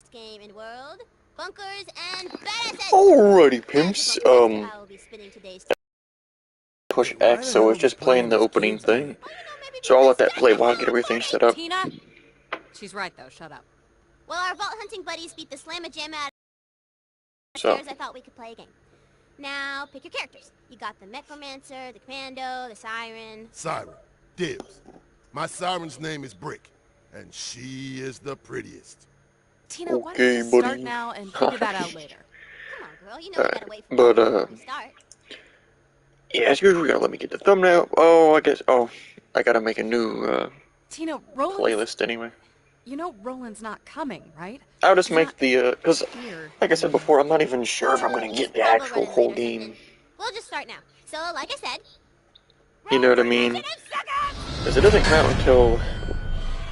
best game in world. Bunkers and badasses. Alrighty, pimps. I will be spinning today's Push X, so it's just playing the opening thing. So I'll let that play while I get everything set up. Tina? She's right, though. Shut up. Well, our vault hunting buddies beat the slamma-jamma out of So, I thought we could play a game. Now, pick your characters. You got the Necromancer, the Commando, the Siren. Siren. Dibs. My Siren's name is Brick, and she is the prettiest. Tina, why don't you start now and figure that out later? Come on, girl. You know we gotta wait for but, we start. yeah, as usual, we gotta let me get the thumbnail. Oh, I gotta make a new, Tina, Roland's... playlist anyway. You know Roland's not coming, right? I'll just make the, cause, like I said before, I'm not even sure if I'm gonna get the actual whole game. We'll just start now. So, like I said... You know what I mean? Because it doesn't come out until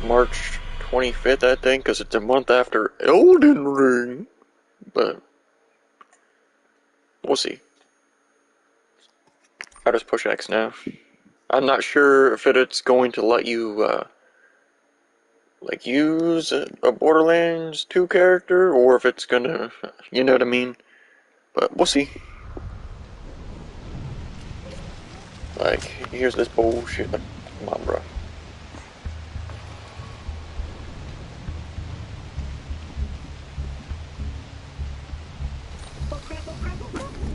March 25th, I think, because it's a month after Elden Ring. But, we'll see. I'll just push X now. I'm not sure if it's going to let you, like, use a Borderlands 2 character, or if it's gonna, you know what I mean? But, we'll see. Like, here's this bullshit. Like, come on, bro.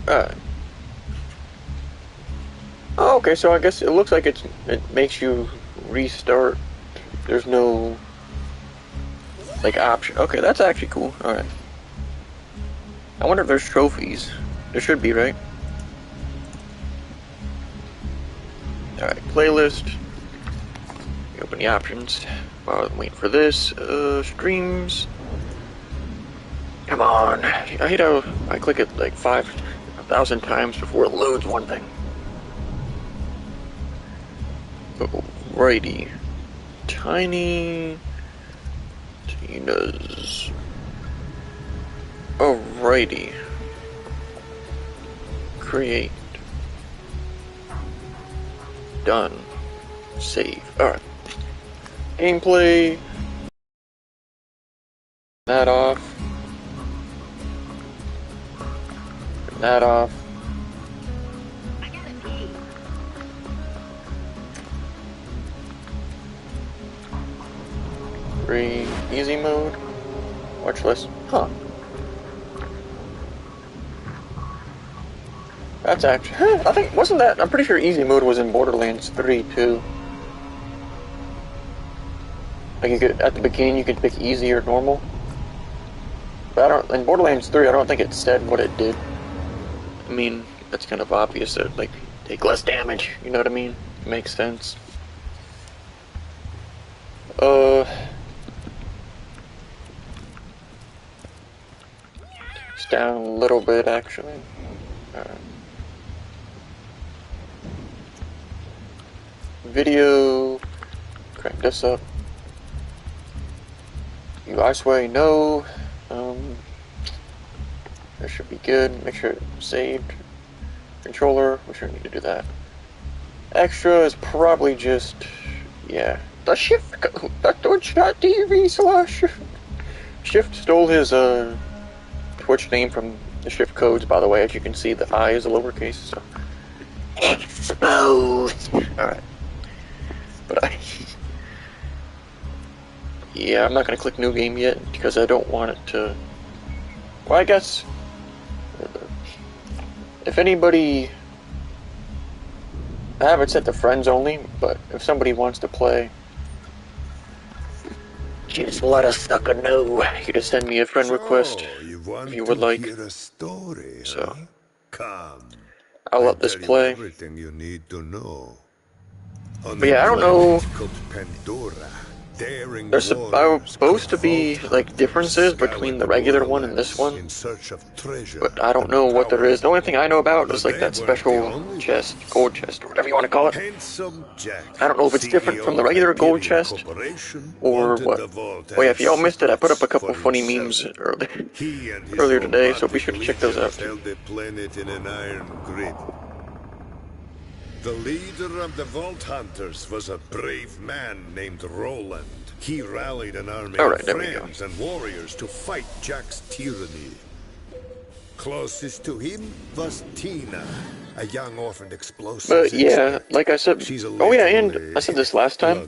Alright. Oh, okay, so I guess it looks like it makes you restart. There's no, like, option. Okay, that's actually cool. Alright. I wonder if there's trophies. There should be, right? Alright, playlist. You open the options. While I'm waiting for this. Streams. Come on. I hate how I click it like 5,000 times before it loads one thing. Alrighty. Tiny Tina's. Alrighty. Create. Done. Save. Alright. Gameplay. That off. Turn that off. Free easy mode. Watch list. Huh. That's actually, I think, wasn't that, I'm pretty sure easy mode was in Borderlands 3 too. Like you could, at the beginning you could pick easy or normal. But in Borderlands 3 I don't think it said what it did. I mean, that's kind of obvious that, like, take less damage, you know what I mean? It makes sense. It's down a little bit actually. Video, crank this up. UI sway, no. That should be good. Make sure it's saved. Controller, we sure need to do that. Extra is probably just, yeah. The Shift, twitch.tv/ Shift stole his Twitch name from the Shift codes, by the way. As you can see, the I is a lowercase, so. Exposed! Alright. But yeah, I'm not gonna click new game yet because I don't want it to. Well, I guess if anybody, I have it set to friends only. But if somebody wants to play, just let a sucker know. You just send me a friend request if you would like. So I'll let this play. But yeah, I don't know. There's supposed to be, like, differences between the regular one and this one, but I don't know what there is. The only thing I know about is, like, that special chest, gold chest, or whatever you want to call it. I don't know if it's different from the regular gold chest, or what. Oh yeah, if y'all missed it, I put up a couple funny memes earlier today, so be sure to check those out. The leader of the Vault Hunters was a brave man named Roland. He rallied an army of friends and warriors to fight Jack's tyranny. Closest to him was Tina, a young orphaned explosives But yeah, expert. like I said, She's a oh yeah, and I said this last time,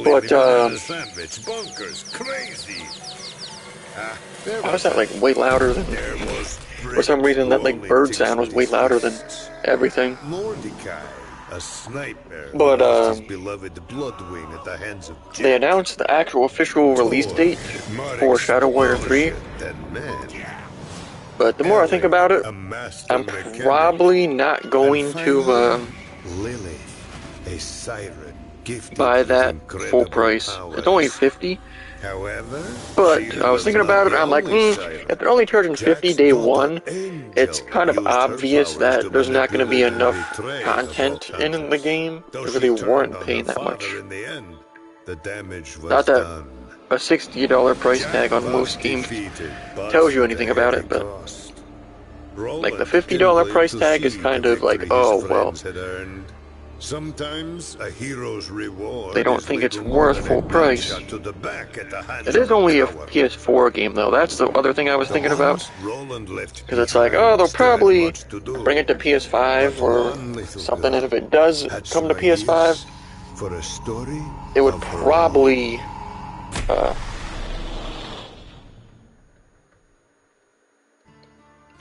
but sandwich, bonkers, crazy. why was that like way louder than? For some reason, that like bird sound was way louder than everything. Mordecai, a sniper, but lost his beloved Bloodwing at the hands of Jack. They announced the actual official release date for Shadow Warrior 3. But the more I think about it, I'm probably not going to Lily, a siren, buy that full price. It's only $50. However, but I was thinking about it, I'm like, if they're only charging $50 day one, it's kind of obvious that there's not going to be enough content in the game to really warrant paying that much. Not that a $60 price tag on most games tells you anything about it, but like the $50 price tag is kind of like, oh well. Sometimes a hero's reward they don't think it's worth full price. It is only a PS4 game though, that's the other thing I was thinking about. Because it's like, oh, they'll probably bring it to PS5 or something, and if it does come to PS5, it would probably there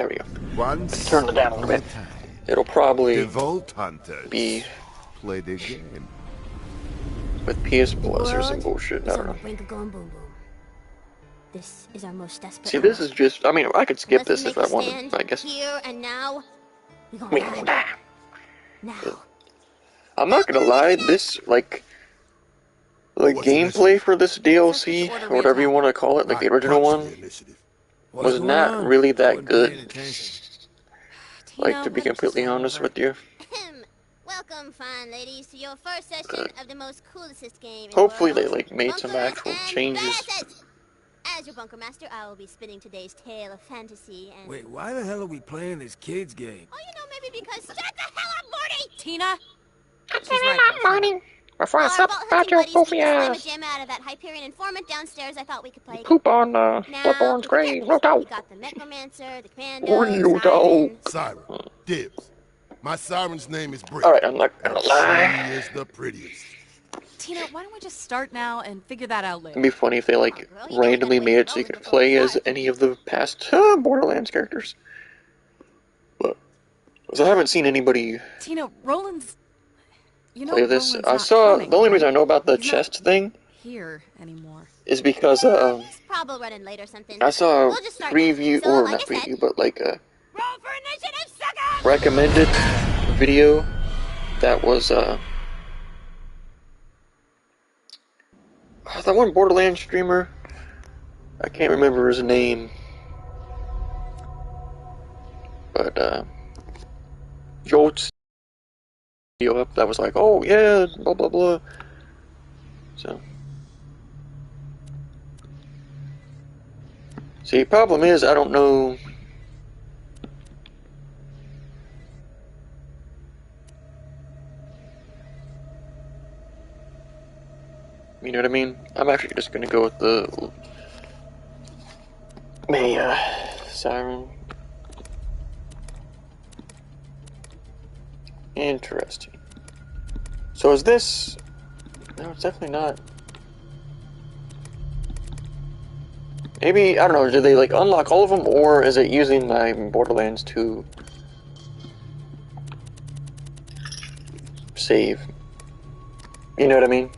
we go. Turn it down a little bit. It'll probably be play the game with PS Plus or some bullshit. I don't know. This is our most desperate. See, this is just. I mean, I could skip this if I wanted. I guess. Here and now. We gonna die. Now. I'm not gonna lie. This like the gameplay for this DLC or whatever you want to call it, like the original one, was not really that good. Like, to be completely honest with you. Welcome, fine ladies, to your first session of the most coolest game in hopefully the world. they like made some actual changes. As your bunker master, I will be spinning today's tale of fantasy and... Wait, why the hell are we playing this kids game? Oh, you know, maybe because... Shut the hell up, Morty! Tina? She's right, Morty. Before I stop about your goofy ass. Jam out of that Hyperion informant downstairs, I thought we could play. Poop on Bloodborne's grave. Roto. We got the Necromancer, the Commando, Siren. Dibs. My siren's name is Brick. Alright, I'm not gonna lie. She is the prettiest. Tina, why don't we just start now and figure that out later? It'd be funny if they like randomly made it so you could play as any of the past Borderlands characters. But because I haven't seen anybody Tina, Roland's play this. I saw the only reason I know about the chest thing here anymore is because probably running late or something. I saw a preview or not preview, but like a recommended video that was that one Borderlands streamer. I can't remember his name, but Jolt's video up that was like, oh yeah, blah blah blah. So see, problem is I don't know. You know what I mean? I'm actually just gonna go with the Siren. Interesting. So is this? No, it's definitely not. Maybe, I don't know, do they like unlock all of them, or is it using my Borderlands to save? You know what I mean?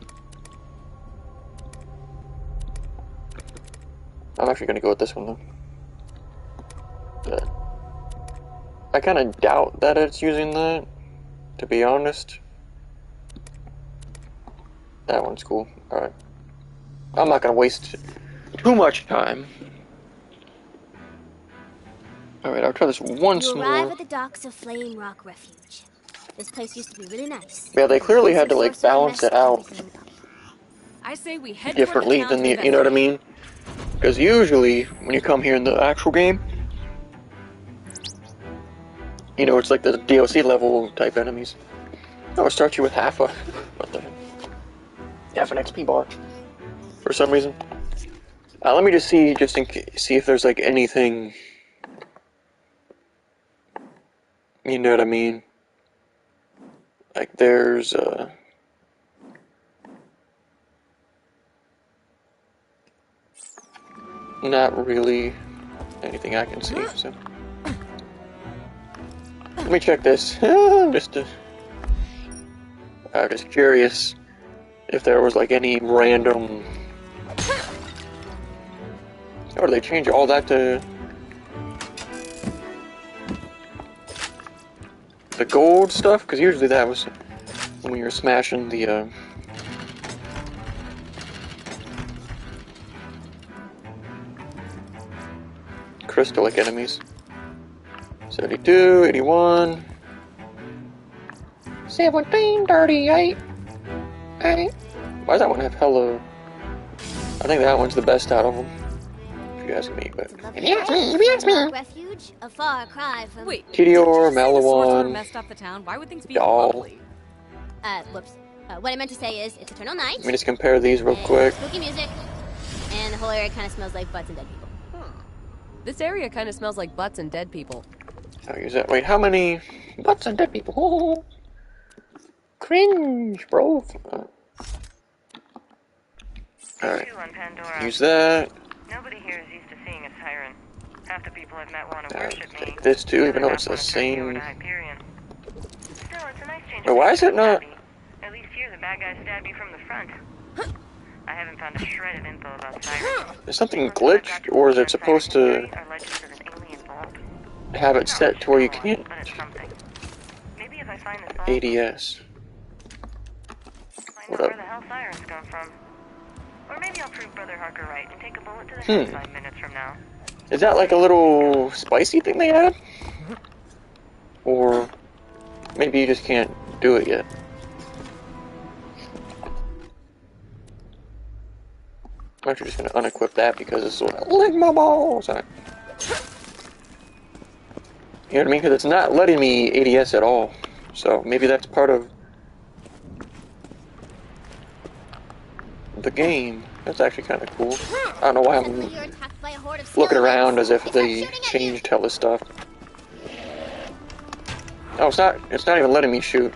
I'm actually gonna go with this one though. But I kind of doubt that it's using that, to be honest. That one's cool. Alright. I'm not gonna waste too much time. Alright, I'll try this once more. You arrive at the docks of Flame Rock Refuge. This place used to be really nice. Yeah, they clearly had to like balance it out I say we head differently than the, you know what I mean? Because usually, when you come here in the actual game, you know, it's like the DLC level type enemies. Oh, it starts you with half a... What the heck? Half an XP bar. For some reason. Let me just see, see if there's like anything... You know what I mean? Like there's, not really anything I can see, so... Let me check this. I'm just curious if there was like any random... Or did they change all that to... the gold stuff? Because usually that was when you're smashing the, crystallic enemies. 72, 81... 1738. Hey. Why does that one have hello? I think that one's the best out of them. If you ask me, but if you ask me. Refuge, a far cry from. Wait. Tidior, The sword Malawan, messed up the town. Why would things be y'all. lovely? Whoops. What I meant to say is, it's eternal night. Let me just compare these real and quick. Spooky music, and the whole area kind of smells like butts and dead people. This area kind of smells like butts and dead people. I'll use that. Wait, how many butts and dead people? Oh, cringe, bro. Alright. Use that. Nobody here is used to seeing a siren. Half the people I've met want to worship me. Take this too, even though it's the Still, same. it's a nice change. But why is it not? At least here, the bad guy stabbed you from the front. I haven't found a shred of info about sirens. Is something glitched, or is it supposed to have it set to where you can't Maybe if I find this ADS? find What out up? where the hell sirens come from. Or maybe I'll prove Brother Harker right and take a bullet to the head 5 minutes from now. Is that like a little spicy thing they added? Or maybe you just can't do it yet? I'm actually just gonna unequip that because it's sort of lick my balls. You know what I mean? Because it's not letting me ADS at all. So maybe that's part of the game. That's actually kind of cool. I don't know why I'm You're attacked by a horde of looking skeletons. around as if They start they shooting at you. changed hell of stuff. Oh, it's not even letting me shoot.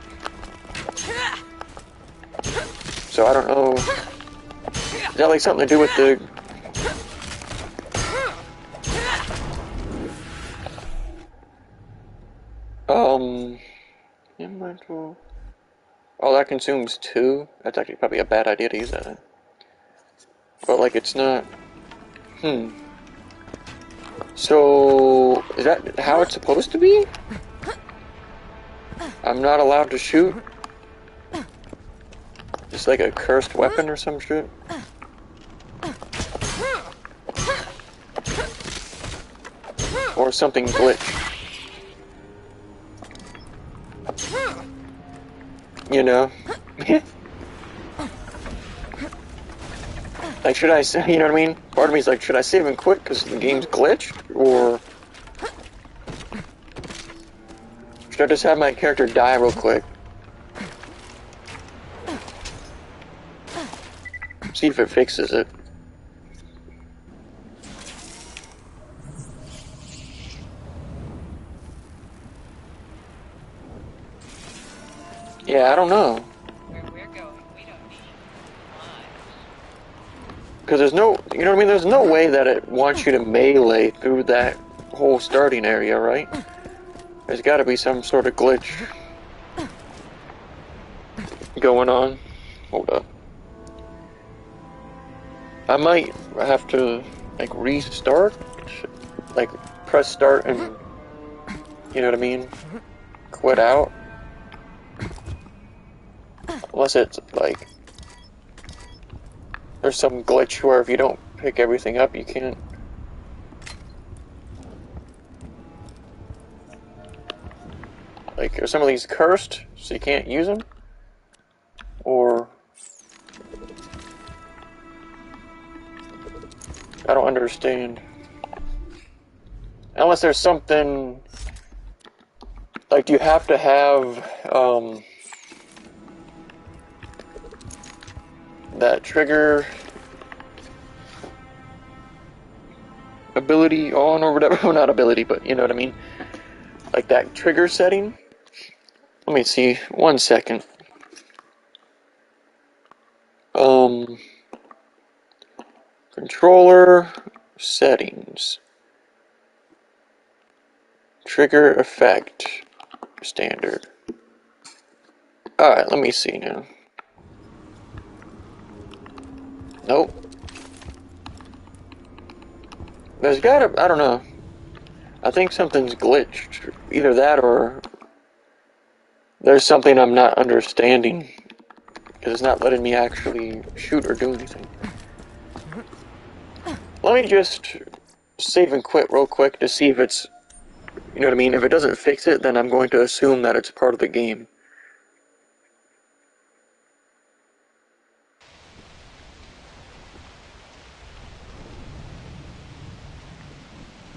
So I don't know. Is that like something to do with the... Inventory. Oh, that consumes 2? That's actually probably a bad idea to use that. But like it's not... So... Is that how it's supposed to be? I'm not allowed to shoot? It's like a cursed weapon or some shit? Or something glitched. You know? Like, should I say, you know what I mean? Part of me is like, should I save and quit because the game's glitched? Or should I just have my character die real quick? See if it fixes it. Yeah, I don't know. Where we're going, we don't need lives. Because there's no, you know what I mean? There's no way that it wants you to melee through that whole starting area, right? There's got to be some sort of glitch going on. Hold up. I might have to, like, restart? Like, press start and, you know what I mean? Quit out? Unless it's, like, there's some glitch where if you don't pick everything up, you can't. Like, are some of these cursed, so you can't use them? Or... I don't understand. Unless there's something... Like, do you have to have, that trigger ability on or whatever. Well, not ability, but you know what I mean. Like that trigger setting. Let me see. 1 second. Controller settings. Trigger effect. Standard. Alright, let me see now. Nope. There's gotta, I don't know. I think something's glitched. Either that or there's something I'm not understanding. Because it's not letting me actually shoot or do anything. Let me just save and quit real quick to see if it's, you know what I mean? If it doesn't fix it, then I'm going to assume that it's part of the game.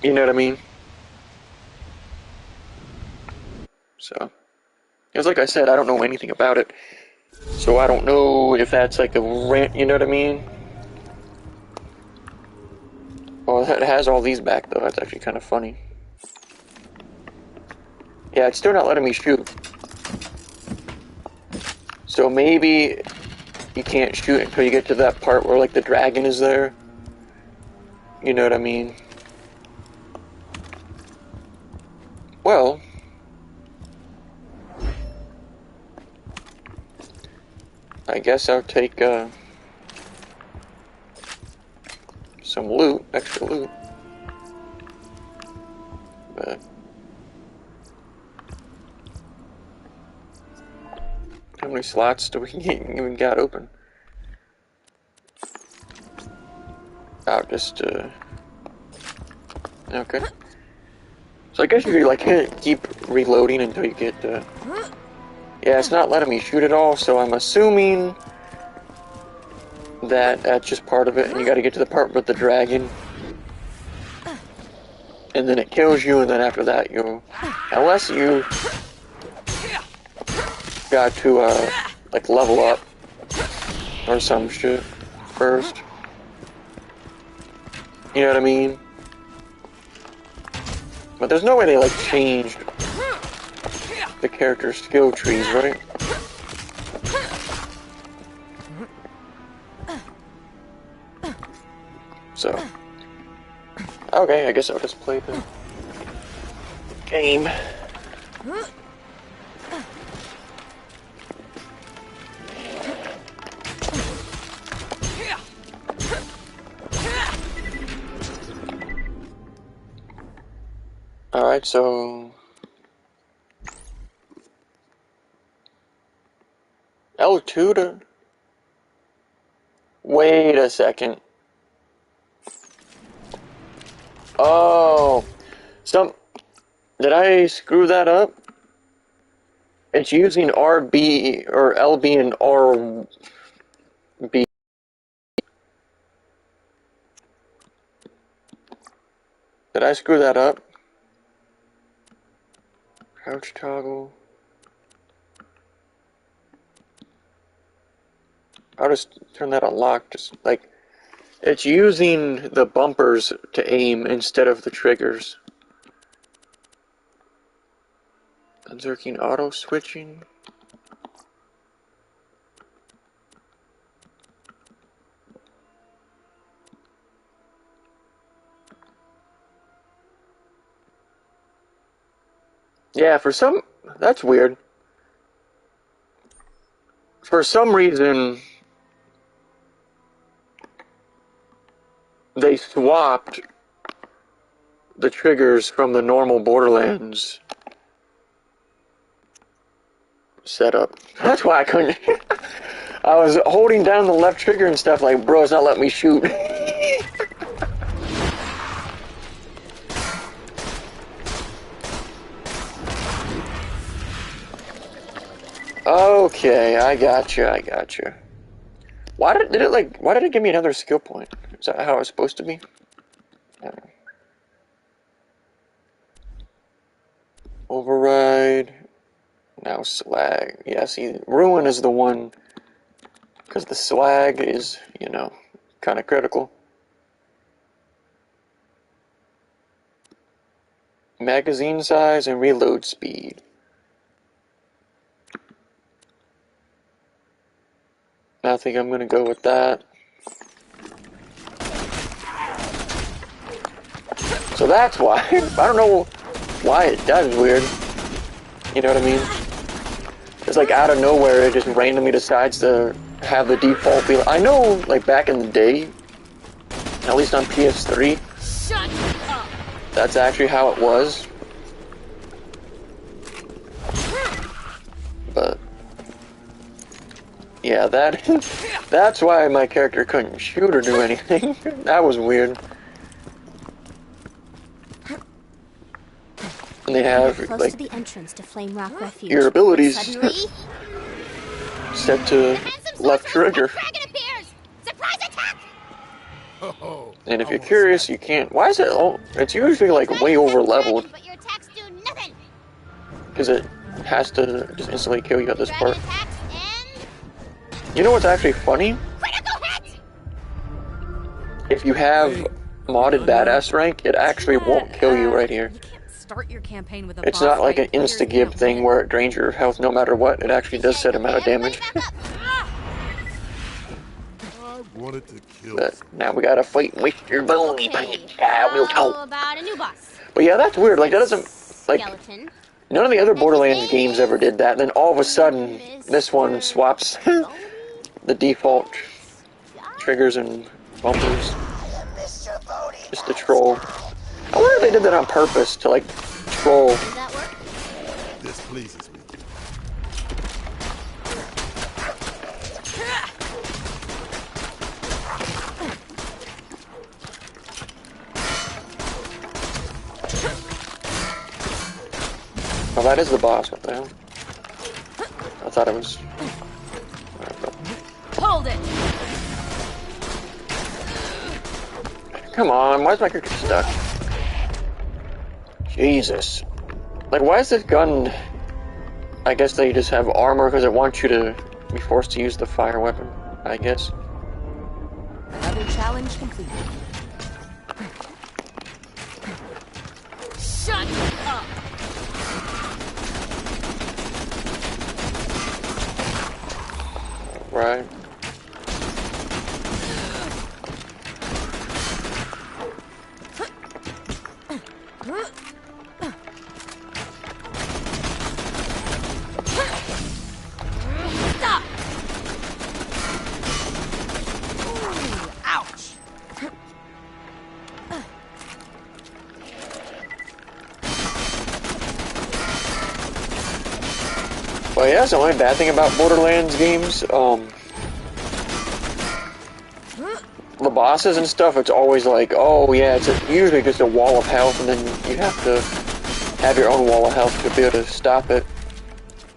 You know what I mean? So, because like I said, I don't know anything about it. So I don't know if that's like a rant, you know what I mean? Oh, it has all these back though, that's actually kind of funny. Yeah, it's still not letting me shoot. So maybe you can't shoot until you get to that part where like the dragon is there. You know what I mean? Well, I guess I'll take some loot, extra loot. But how many slots do we even got open? Oh, just okay. So I guess you like keep reloading until you get yeah, it's not letting me shoot at all, so I'm assuming that that's just part of it, and you gotta get to the part with the dragon. And then it kills you, and then after that you... Unless you got to, like level up or some shit first. You know what I mean? But there's no way they, like, changed the character skill trees, right? So... Okay, I guess I'll just play the game. Alright, so... L2 to... Wait a second. Oh... Did I screw that up? It's using RB, or LB and RB. Did I screw that up? Crouch toggle. I'll just turn that on lock, just like... It's using the bumpers to aim instead of the triggers. Unzerking auto switching. Yeah, that's weird. For some reason, they swapped the triggers from the normal Borderlands setup. That's why I couldn't. I was holding down the left trigger and stuff like, bro, it's not letting me shoot. Okay, I gotcha. Why did it give me another skill point? Is that how it's supposed to be? I don't know. Override. Now slag. Yeah, see, Ruin is the one because the swag is, you know, kind of critical. Magazine size and reload speed. I think I'm gonna go with that. So that's why. I don't know why it does weird. You know what I mean? It's like out of nowhere it just randomly decides to have the default be. I know, like back in the day, at least on PS3, Shut up. that's actually how it was. But yeah, that's why my character couldn't shoot or do anything. That was weird. And they have Close like to the entrance to Flame Rock Refuge. your abilities Suddenly, set to left trigger. dragon appears. Surprise attack! Oh, And if I you're want curious, snacks. you can't. Why is it? Oh, it's usually like way over leveled But your attacks do nothing. because it has to just instantly kill you at this Dragon part. attacks and You know what's actually funny? critical hit. If you have modded badass rank, it actually won't kill you right here. You can't start your campaign with a It's boss not like an fight players insta-give can't thing win. where it drains your health no matter what. It actually does set amount of damage. I wanted to kill But now we gotta fight with your bony Okay, we'll how talk. about a new boss? But yeah, that's weird. Like, that doesn't. Like, Skeleton. none of the other Borderlands games ever did that. Then all of a sudden, this one swaps the default triggers and bumpers. Just to troll. I wonder if they did that on purpose to, like, troll. Does that work? This pleases me. Oh, that is the boss. What the hell? I thought it was. Hold it! Come on, why is my character stuck? Jesus. Like, why is this gun... I guess they just have armor because it wants you to be forced to use the fire weapon, I guess. Another challenge completed. Shut up. Right. Stop. Ooh, ouch! Well, yeah, that's the only bad thing about Borderlands games. The bosses and stuff, it's always like, oh yeah, it's usually just a wall of health, and then you have to have your own wall of health to be able to stop it.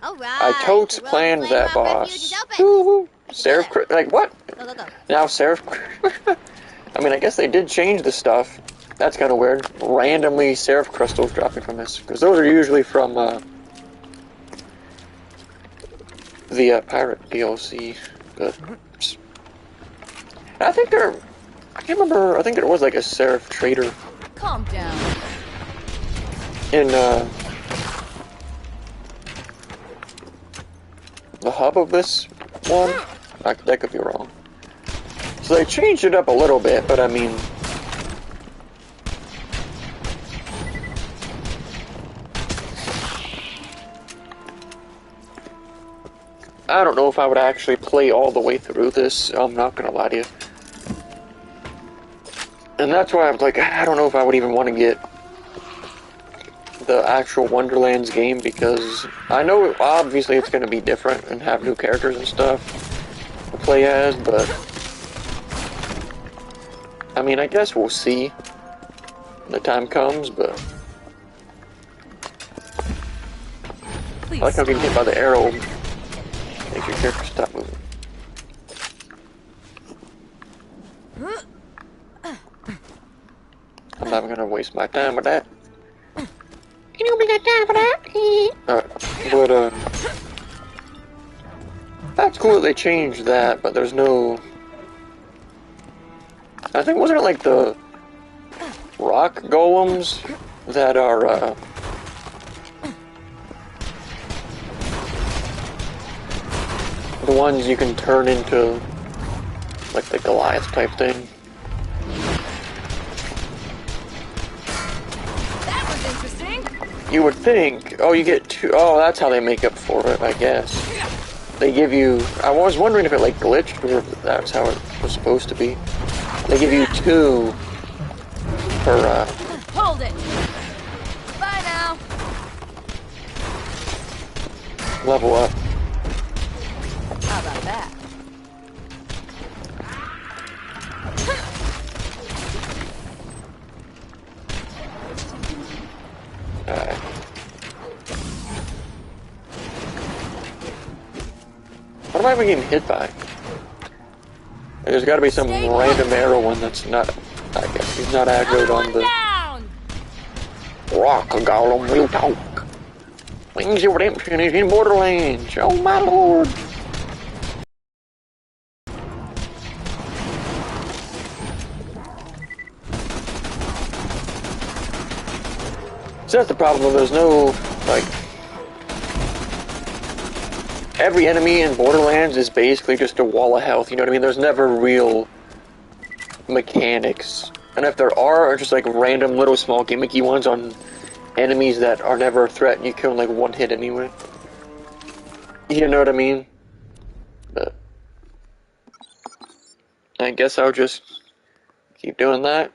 All right. I totes the road to planned Flame that Rock Refuge is boss. open. Woo-hoo. Seraph, like what? Go, go, go. Now Seraph. I mean, I guess they did change the stuff. That's kind of weird. Randomly, Seraph crystals dropping from this, because those are usually from the pirate DLC. But I think they're. I can't remember. I think there was like a Seraph trader Calm down. in the hub of this one. That could be wrong. So they changed it up a little bit, but I mean, I don't know if I would actually play all the way through this. I'm not gonna lie to you. And that's why I'm like, I don't know if I would even want to get the actual Wonderlands game, because I know obviously it's going to be different and have new characters and stuff to play as, but I mean, I guess we'll see when the time comes, but Please I like how getting hit by the arrow stop. makes your character stop moving. I'm not gonna waste my time with that. You don't got time for that. Alright, but That's cool that they changed that, but there's no... I think, wasn't it like the rock golems that are, the ones you can turn into, like, the Goliath type thing? That was interesting. You would think, oh, you get two, oh, that's how they make up for it, I guess. They give you, I was wondering if it, like, glitched, or if that's how it was supposed to be. They give you two per, Hold it. Bye now. level up. How about that? Alright. What am I even getting hit by? There's gotta be some random arrow one that's not, I guess he's not aggroed on the rock golem will talk. Wings of Redemption is in Borderlands, oh my lord. So that's the problem, there's no, like, every enemy in Borderlands is basically just a wall of health, you know what I mean? There's never real mechanics. And if there are just like random little small gimmicky ones on enemies that are never a threat and you kill them like one hit anyway. You know what I mean? But I guess I'll just keep doing that.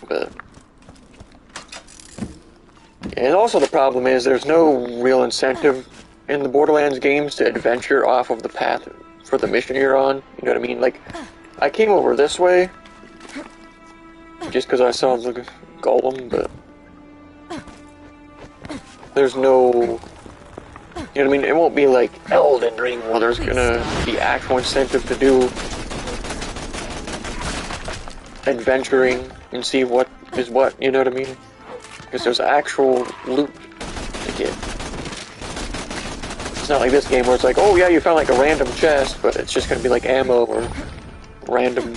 But and also the problem is there's no real incentive in the Borderlands games to adventure off of the path for the mission you're on. You know what I mean? Like, I came over this way just because I saw the golem, but there's no, you know what I mean? It won't be like Elden Ring where there's gonna be actual incentive to do adventuring and see what is what, you know what I mean? Because there's actual loot to get. It's not like this game where it's like, oh yeah, you found like a random chest, but it's just gonna be like ammo or random.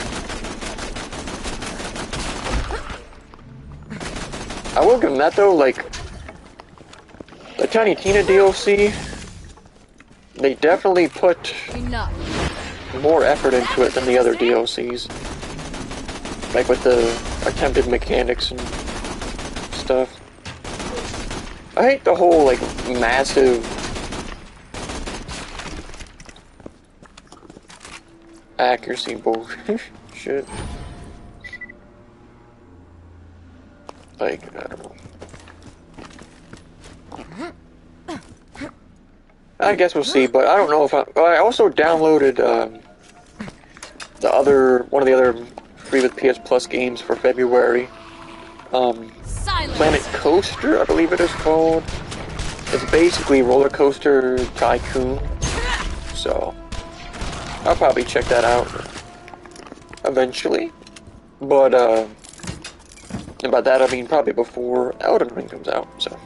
I will give them that though, like, the Tiny Tina DLC, they definitely put more effort into it than the other DLCs. Like with the attempted mechanics and stuff. I hate the whole, like, massive accuracy bullshit. Like, I don't know. I guess we'll see, but I don't know if I also downloaded, one of the other free with PS Plus games for February. Planet Coaster, I believe it is called. It's basically Roller Coaster Tycoon. So, I'll probably check that out eventually. But, and by that I mean probably before Elden Ring comes out, so.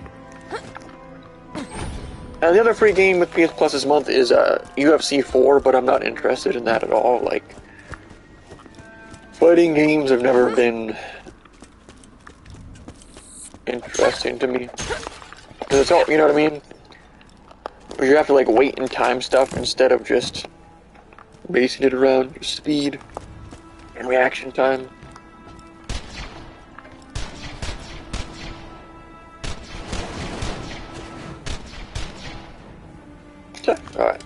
And the other free game with PS Plus this month is UFC 4, but I'm not interested in that at all. Like, fighting games have never been interesting to me. Because it's all, you know what I mean? Because you have to like wait and time stuff instead of just basing it around your speed and reaction time. Alright.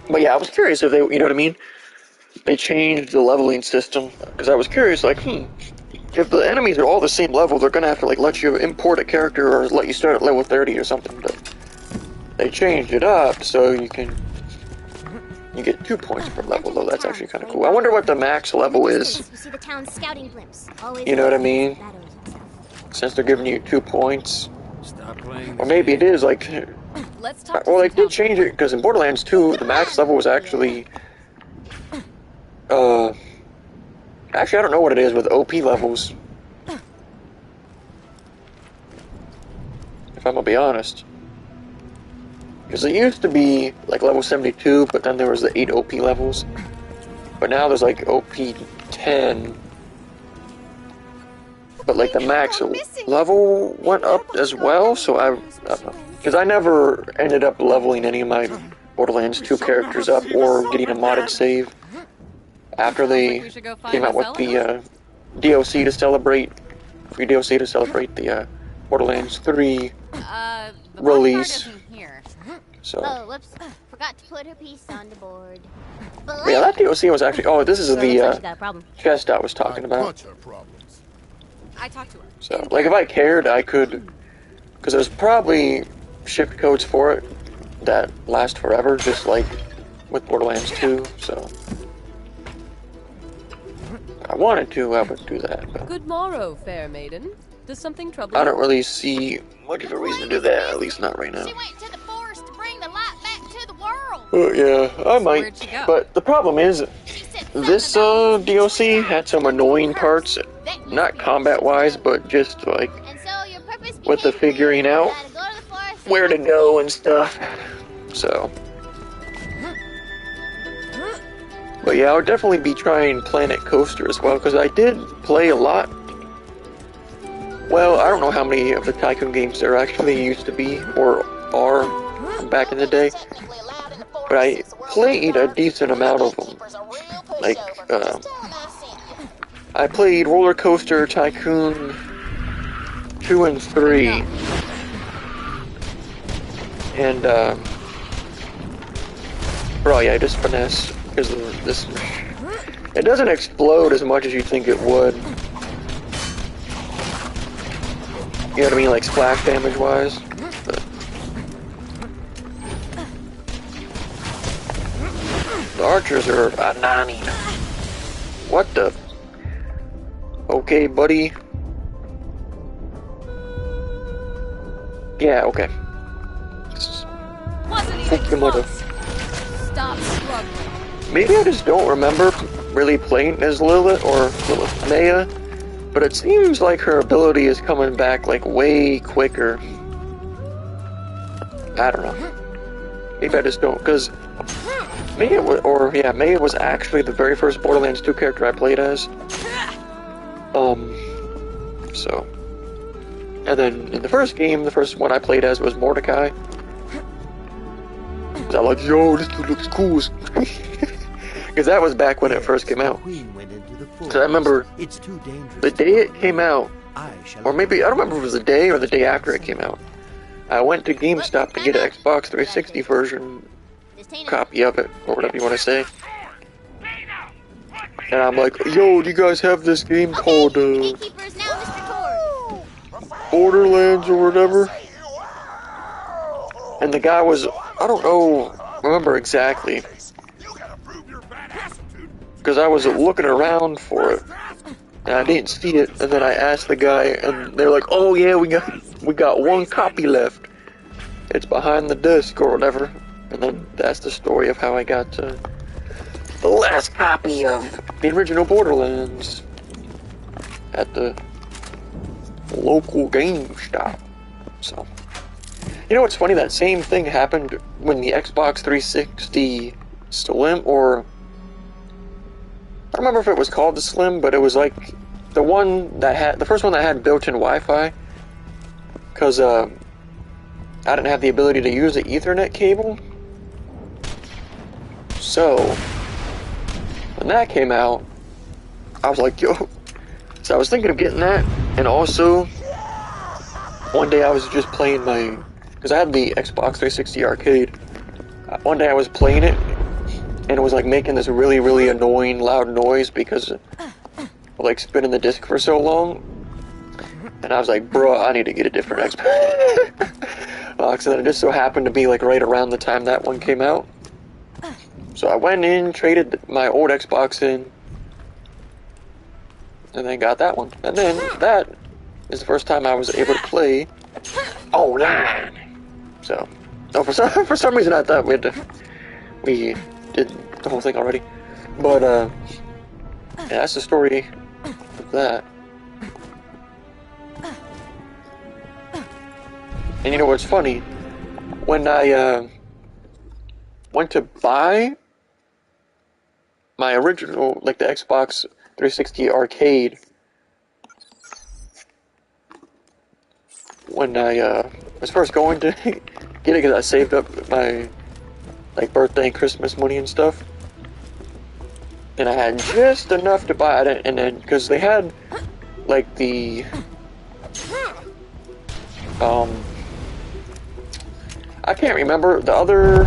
But yeah, I was curious if they, you know what I mean? They changed the leveling system. Because I was curious, like, if the enemies are all the same level, they're gonna have to, like, let you import a character or let you start at level 30 or something. But they changed it up so you get 2 points per level, though. That's actually kind of cool. I wonder what the max level is. You know what I mean? Since they're giving you 2 points. Or maybe it is like, well, they did change it because in Borderlands 2, the max level was actually, actually I don't know what it is with OP levels. If I'm gonna be honest. Because it used to be like level 72, but then there was the 8 OP levels. But now there's like OP 10. But like the max level went up as well, so I don't know. Because I never ended up leveling any of my Borderlands 2 characters up or getting a modded save after they came out with the DLC to celebrate, free DLC to celebrate the Borderlands 3 release. So. Oh, whoops. Forgot to put her piece on the board. But yeah, that DLC was actually... Oh, this is the chest I was talking about. I talked to her. So, like, if I cared, I could... Because there's probably shift codes for it that last forever, just like with Borderlands 2, so... If I wanted to, I would do that, but... Good morrow, fair maiden. Does something trouble you? I don't really see much of a reason to do that, at least not right now. She went to the forest to bring the light back to the world. Yeah, I might. But the problem is, this DLC had some annoying parts, not combat-wise, but just like with the figuring out where to go and stuff. So, but yeah, I would definitely be trying Planet Coaster as well, because I did play a lot. Well, I don't know how many of the Tycoon games there actually used to be, or are, back in the day. But I played a decent amount of them. Like, I played Roller Coaster Tycoon 2 and 3. And, bro, yeah, just finesse, because of this. It doesn't explode as much as you think it would. You know what I mean, like splash damage wise. But the archers are nani. What the? Okay, buddy. Yeah, okay. Fuck your mother. Stop struggling. Maybe I just don't remember really playing as Lilith or Maya. But it seems like her ability is coming back, like, way quicker. I don't know. Maybe I just don't, because Maya was actually the very first Borderlands 2 character I played as. So. And then, in the first game, the first one I played as was Mordecai. I was like, yo, this dude looks cool. Because that was back when it first came out. So I remember the day it came out, or maybe, I don't remember if it was the day or the day after it came out, I went to GameStop to get an Xbox 360 version copy of it, or whatever you want to say. And I'm like, yo, do you guys have this game called Borderlands or whatever? And the guy was, I don't remember exactly. Because I was looking around for it, and I didn't see it, and then I asked the guy, and they're like, oh yeah, we got one copy left. It's behind the disc, or whatever. And then that's the story of how I got the last copy of the original Borderlands at the local GameStop. So, you know what's funny? That same thing happened when the Xbox 360 Slim, or I don't remember if it was called the Slim, but it was like the one that had, the first one that had built-in Wi-Fi, because I didn't have the ability to use the Ethernet cable. So when that came out, I was like, yo. So I was thinking of getting that, and also one day I was just playing my, because I had the Xbox 360 arcade. One day I was playing it, and it was like making this really, really annoying loud noise because of like spinning the disc for so long. And I was like, bro, I need to get a different Xbox. So then it just so happened to be like right around the time that one came out. So I went in, traded my old Xbox in, and then got that one. And then that is the first time I was able to play online. So, no, for some reason I thought we did the whole thing already. But yeah, that's the story of that. And you know what's funny? When I went to buy my original, like the Xbox 360 arcade, when I was first going to get it, because I saved up my like birthday and Christmas money and stuff, and I had just enough to buy it, and then because they had like the I can't remember the other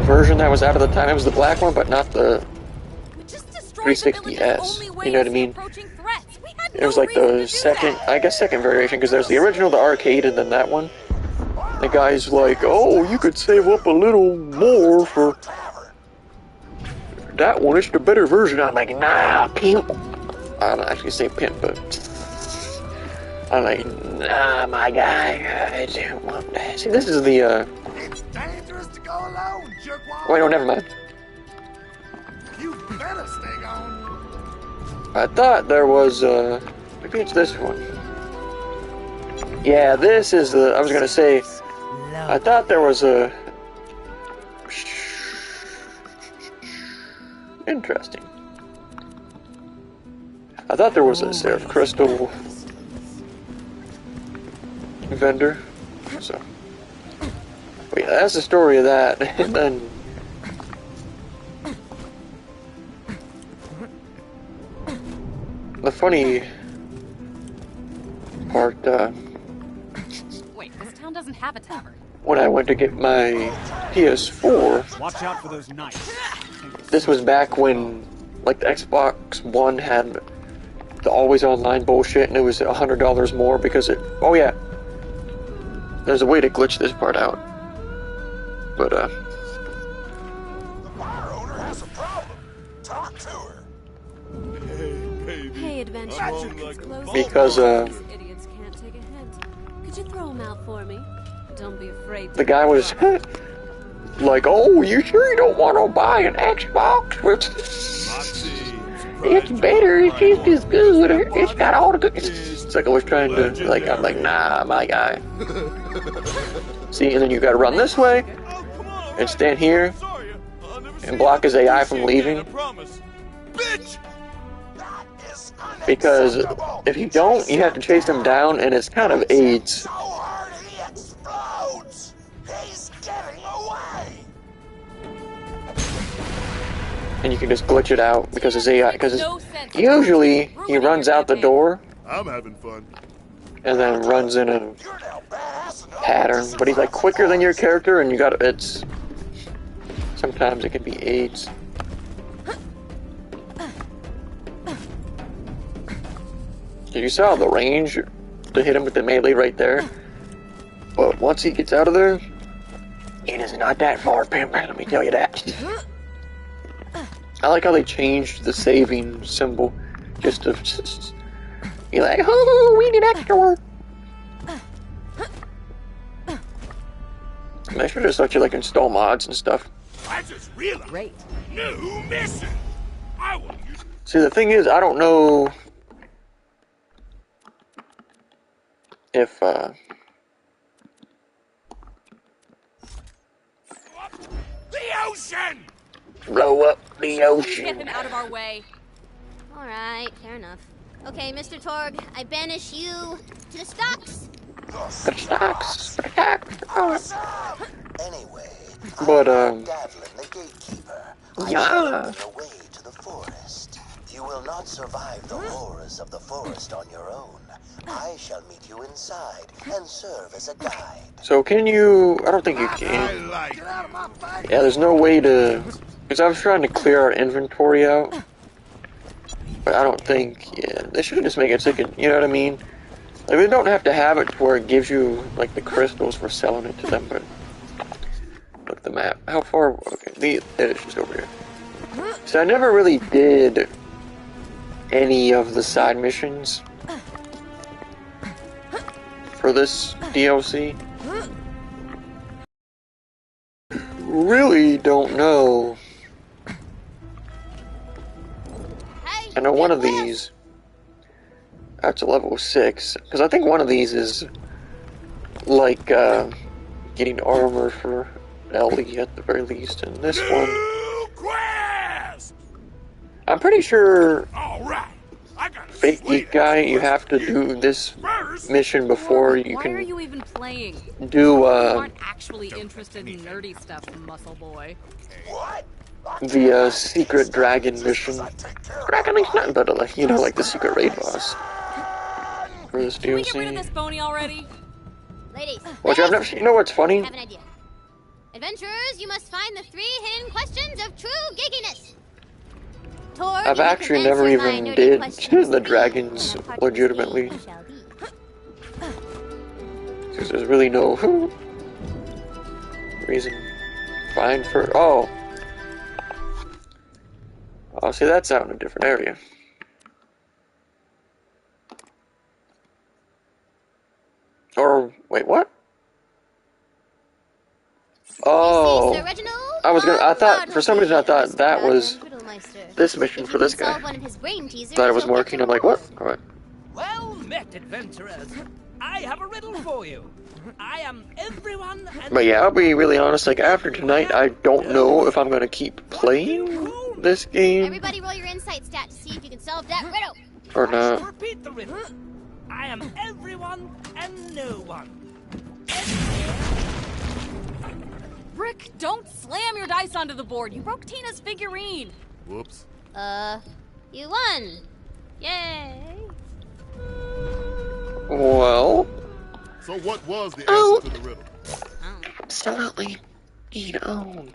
version that was out at the time. It was the black one, but not the 360S. You know what I mean? It was like the second, I guess second variation, because there's the original, the arcade, and then that one. The guy's like, oh, you could save up a little more for that one. It's the better version. I'm like, nah, pimp. I don't actually say pimp, but I'm like, nah, my guy. I don't want that. See, this is the, It's dangerous to go alone, jerkwad. Wait, no, never mind. You better stay gone. I thought there was, maybe it's this one. Yeah, this is the, I was gonna say, I thought there was a... Interesting. I thought there was a Seraph Crystal vendor, so... But yeah, that's the story of that, and then... The funny part, Wait, this town doesn't have a tavern. when I went to get my PS4, Watch out for those knights. this was back when, like, the Xbox One had the always online bullshit, and it was $100 more because it, oh yeah, there's a way to glitch this part out, but, The bar owner has a problem. Talk to her. Hey, adventure. because, These idiots can't take a hint. Could you throw them out for me? Don't be afraid to. the guy was like, oh, you sure you don't want to buy an Xbox? It's better, it's just as good, it's got all the good... It's like I was trying to, like, I'm like, nah, my guy. See, and then you gotta run this way, and stand here, and block his AI from leaving. Because if you don't, you have to chase him down, and it's kind of AIDS. So hard he explodes. He's getting away. And you can just glitch it out because his AI, because usually he runs out the door I'm having fun. and then runs in a You're now badass enough pattern, to but he's like survive quicker than your the character, and you got it's sometimes it can be AIDS. Did you saw the range to hit him with the melee right there? But once he gets out of there, it is not that far, pimp. Let me tell you that. I like how they changed the saving symbol just to be like, oh, we need extra work. They should just let you like install mods and stuff. I just realized. Great. New mission. I will use. See, the thing is, I don't know if The ocean. blow up the Get ocean. him out of our way. Alright, fair enough. Okay, Mr. Torg, I banish you to the stocks. The stocks, the stocks. Awesome. Anyway, But, I'm Davlin, the gatekeeper. I yeah. shall open the way to the forest. You will not survive the horrors of the forest on your own. I shall meet you inside and serve as a guide. So can you, I don't think you can. Like. Get out of my face. Yeah, there's no way to, because I was trying to clear our inventory out. But I don't think, yeah, they should just make it so you can, you know what I mean? Like, they don't have to have it to where it gives you, like, the crystals for selling it to them, but... Look at the map. How far, okay, it's just over here. So I never really did any of the side missions for this DLC. Really don't know. Hey, I know one of get loose. these, that's a level 6, because I think one of these is like getting armor for Ellie at the very least. And this one, I'm pretty sure. Fake Geek Guy, you have to do this mission before you Why can are you even playing? do You aren't actually interested in nerdy stuff, muscle boy. the secret dragon mission. Dragon Link's nothing but like, you know, like the secret raid boss for this Can we get rid of DLC. this pony already? Ladies, Which I've never seen. You know what's funny? I have an idea. Adventurers, you must find the 3 hidden questions of true geekiness. Tor, I've you may actually commence never with my even nerdy did questions. the dragons And a part legitimately. of the shall be. Because there's really no reason fine for. Oh, see, that's out in a different area. Or wait, what? Oh, Sir Reginald, I thought for some reason I thought that was Riddlemeister. this mission If for you this can guy. solve one of his brain teasers, Thought it was you'll get working. the I'm like, what? reward. All right. Well met, adventurers. I have a riddle for you. I am everyone and... But yeah, I'll be really honest, like after tonight, I don't know if I'm gonna keep playing this game Everybody roll your insight stat to see if you can solve that riddle. or I shall not. repeat the riddle. I am everyone and no one. Rick, don't slam your dice onto the board. You broke Tina's figurine. Whoops. You won. Yay. Well, So what was the answer to the riddle? absolutely, eat on.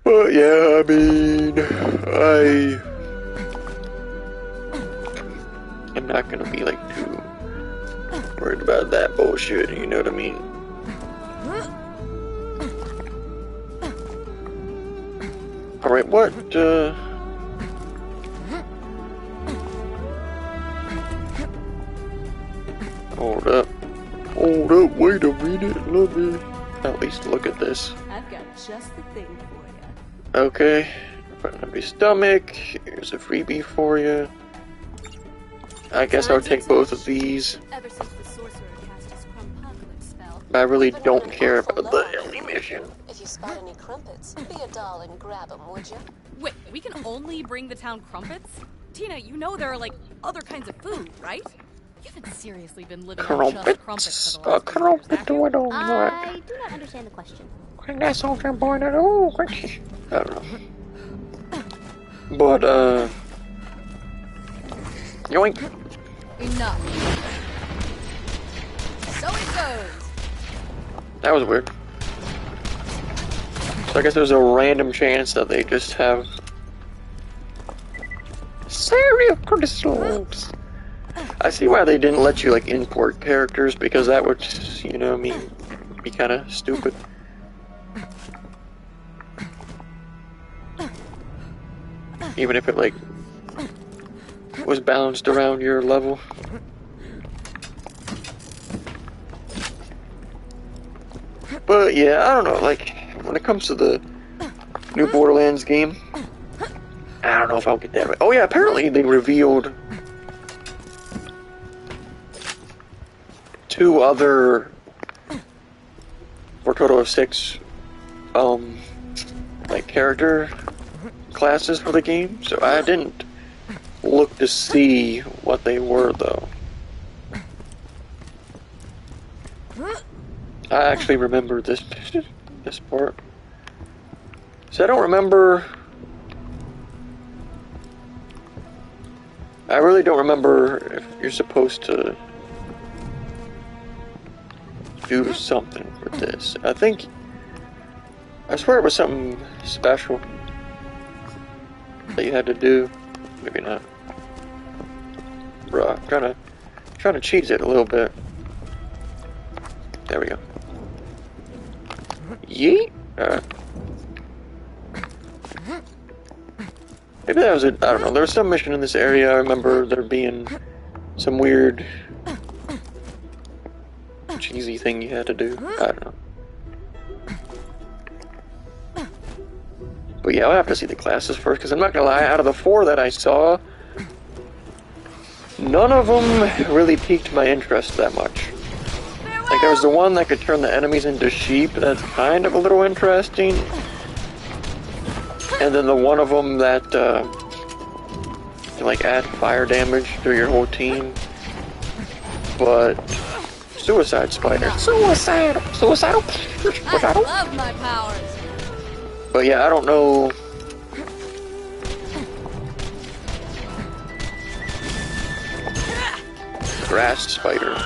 But yeah, I mean, I'm not gonna be like too worried about that bullshit. You know what I mean? All right, what? Hold up. Hold up, wait a minute, let me at least look at this. I've got just the thing for you. Okay, putting up your stomach, here's a freebie for you. I guess I'll take both of these. Ever since the sorcerer cast his Crumpocalypse spell. But I really don't care about the Ellie mission. If you spot any crumpets, be a doll and grab them, would you? Wait, we can only bring the town crumpets? Tina, you know there are like other kinds of food, right? You haven't seriously been living on just crumpets for the last few years, have you? I do not understand the question. That's all I'm born at all. I don't know. But, yoink. Enough. So it goes. That was weird. So I guess there's a random chance that they just have serial crystals. I see why they didn't let you like import characters, because that would, you know, be kind of stupid. Even if it like was balanced around your level. But yeah, I don't know, like when it comes to the new Borderlands game, I don't know if I'll get that right. Oh yeah, apparently they revealed 2 other, for a total of 6, like character classes for the game. So I didn't look to see what they were though. I actually remember this part. So I don't remember. I really don't remember if you're supposed to do something for this. I swear it was something special that you had to do. Maybe not. Bruh, I'm trying to cheese it a little bit. There we go. Yeet. Maybe that was I don't know. There was some mission in this area. I remember there being some weird cheesy thing you had to do. I don't know. But But yeah, I'll have to see the classes first, because I'm not gonna lie, out of the 4 that I saw, none of them really piqued my interest that much. Like, there was the one that could turn the enemies into sheep, that's kind of a little interesting. And then the one of them that, can, like, add fire damage to your whole team. But, Suicide Spider. Suicidal! I love my powers! But yeah, I don't know. Grass Spider.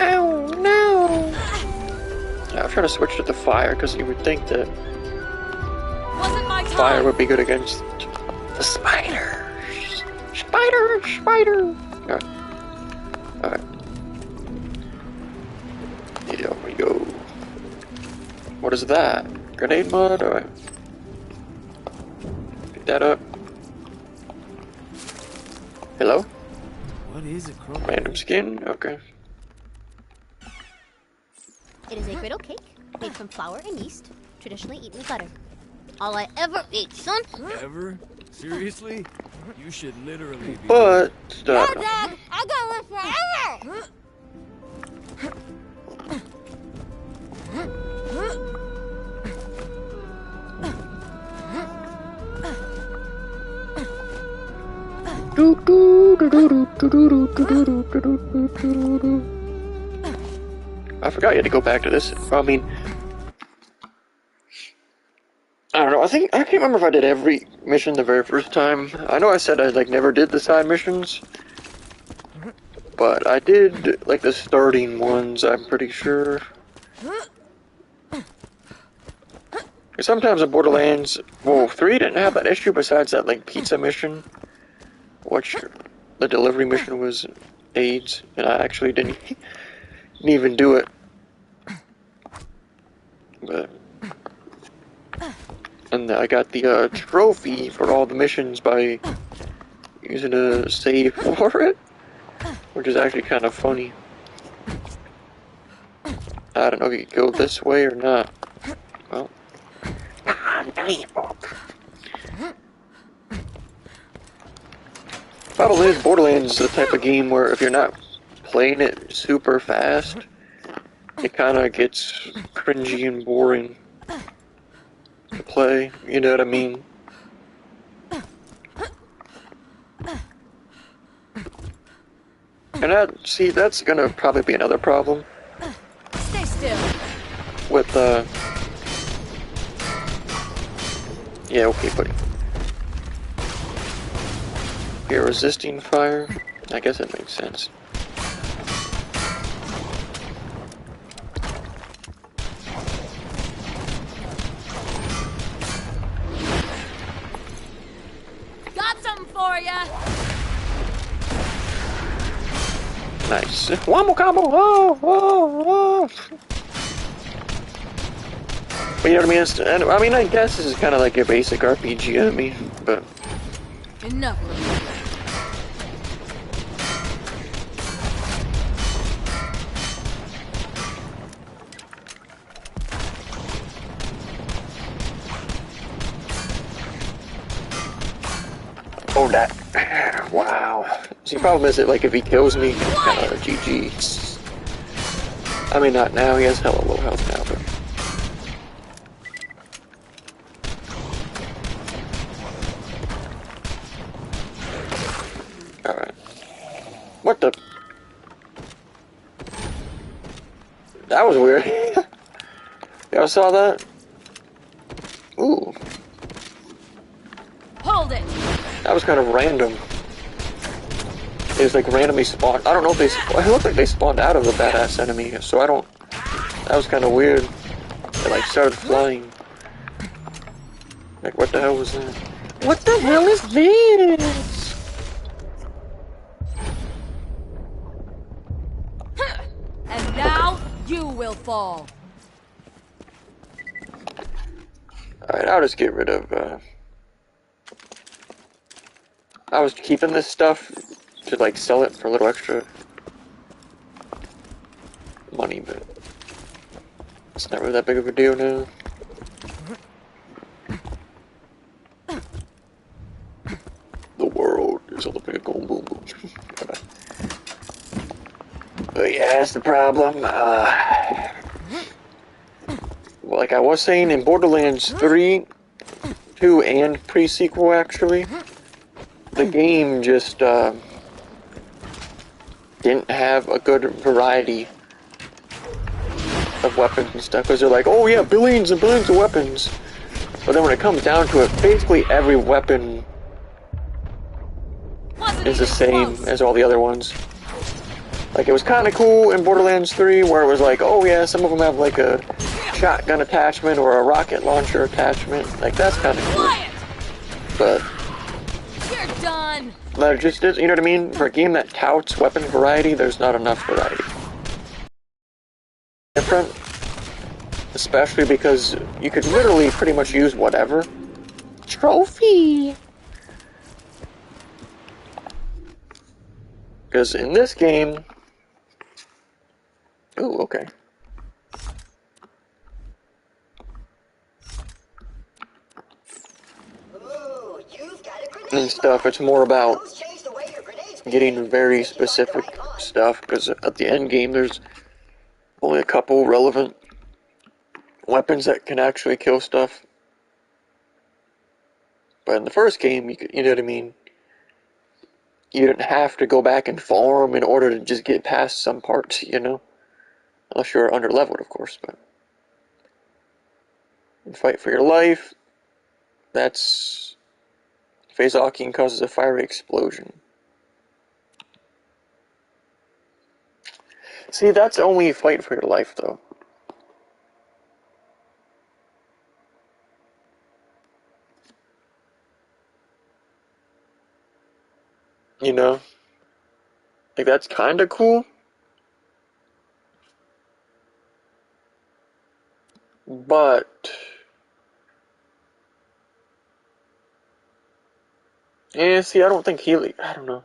Oh no! Yeah, I'm trying to switch to the fire because you would think that fire would be good against the spiders. Spider! Alright. Here we go. What is that? Grenade mod? Alright. Pick that up. Hello? What is it, Crow? Random skin? Okay. It is a griddle cake made from flour and yeast, traditionally eaten with butter. All I ever eat, son. Ever? Seriously? You should literally be... But... Dad, I got one forever! I forgot you had to go back to this. I mean, I don't know. I can't remember if I did every mission the very first time. I know I said I like never did the side missions, but I did like the starting ones. I'm pretty sure. Sometimes in Borderlands, well, 3 didn't have that issue besides that like pizza mission, which the delivery mission was AIDS, and I actually didn't even do it. But, and I got the trophy for all the missions by using a save for it, which is actually kind of funny. I don't know if you can go this way or not. Well, problem is, Borderlands is the type of game where if you're not playing it super fast, it kind of gets cringy and boring to play, you know what I mean? And that's gonna probably be another problem. Stay still. With, yeah, okay, buddy. You're resisting fire? I guess that makes sense. Got something for ya! Nice. Wombo combo! Oh! But you know what I mean? I guess this is kind of like a basic RPG, I mean, but... Enough. Oh, that. Wow. See, the problem is that, like, if he kills me, kind of GG. I mean, not now, he has hella low health now, but... Alright. What the? That was weird. Y'all saw that? Ooh. Hold it! That was kind of random. It was like randomly spawned. I don't know if they it looked like they spawned out of the badass enemy, so I don't... That was kind of weird. They like started flying. Like, what the hell was that? What the hell is this? And now you will fall. Alright, I'll just get rid of, I was keeping this stuff to, like, sell it for a little extra money, but it's not really that big of a deal now. that's the problem. Like I was saying, in Borderlands 3, 2, and pre-sequel, actually, the game just didn't have a good variety of weapons and stuff, because they're like, oh yeah, billions and billions of weapons. But then when it comes down to it, basically every weapon is the same as all the other ones. Like, it was kind of cool in Borderlands 3, where it was like, oh yeah, some of them have like a shotgun attachment or a rocket launcher attachment. Like, that's kind of cool. But you're done. But it just is, you know what I mean? For a game that touts weapon variety, there's not enough variety. Different, especially because you could literally pretty much use whatever. Trophy! Because in this game... Ooh, okay. And stuff, it's more about getting very specific stuff, because at the end game there's only a couple relevant weapons that can actually kill stuff. But in the first game, you know what I mean? You didn't have to go back and farm in order to just get past some parts, you know? Unless you're under-leveled, of course, but... And fight for your life, that's... Phase locking causes a fiery explosion. See, that's only fight for your life, though. You know? Like, that's kinda cool. But... Yeah, see, I don't think healing... I don't know.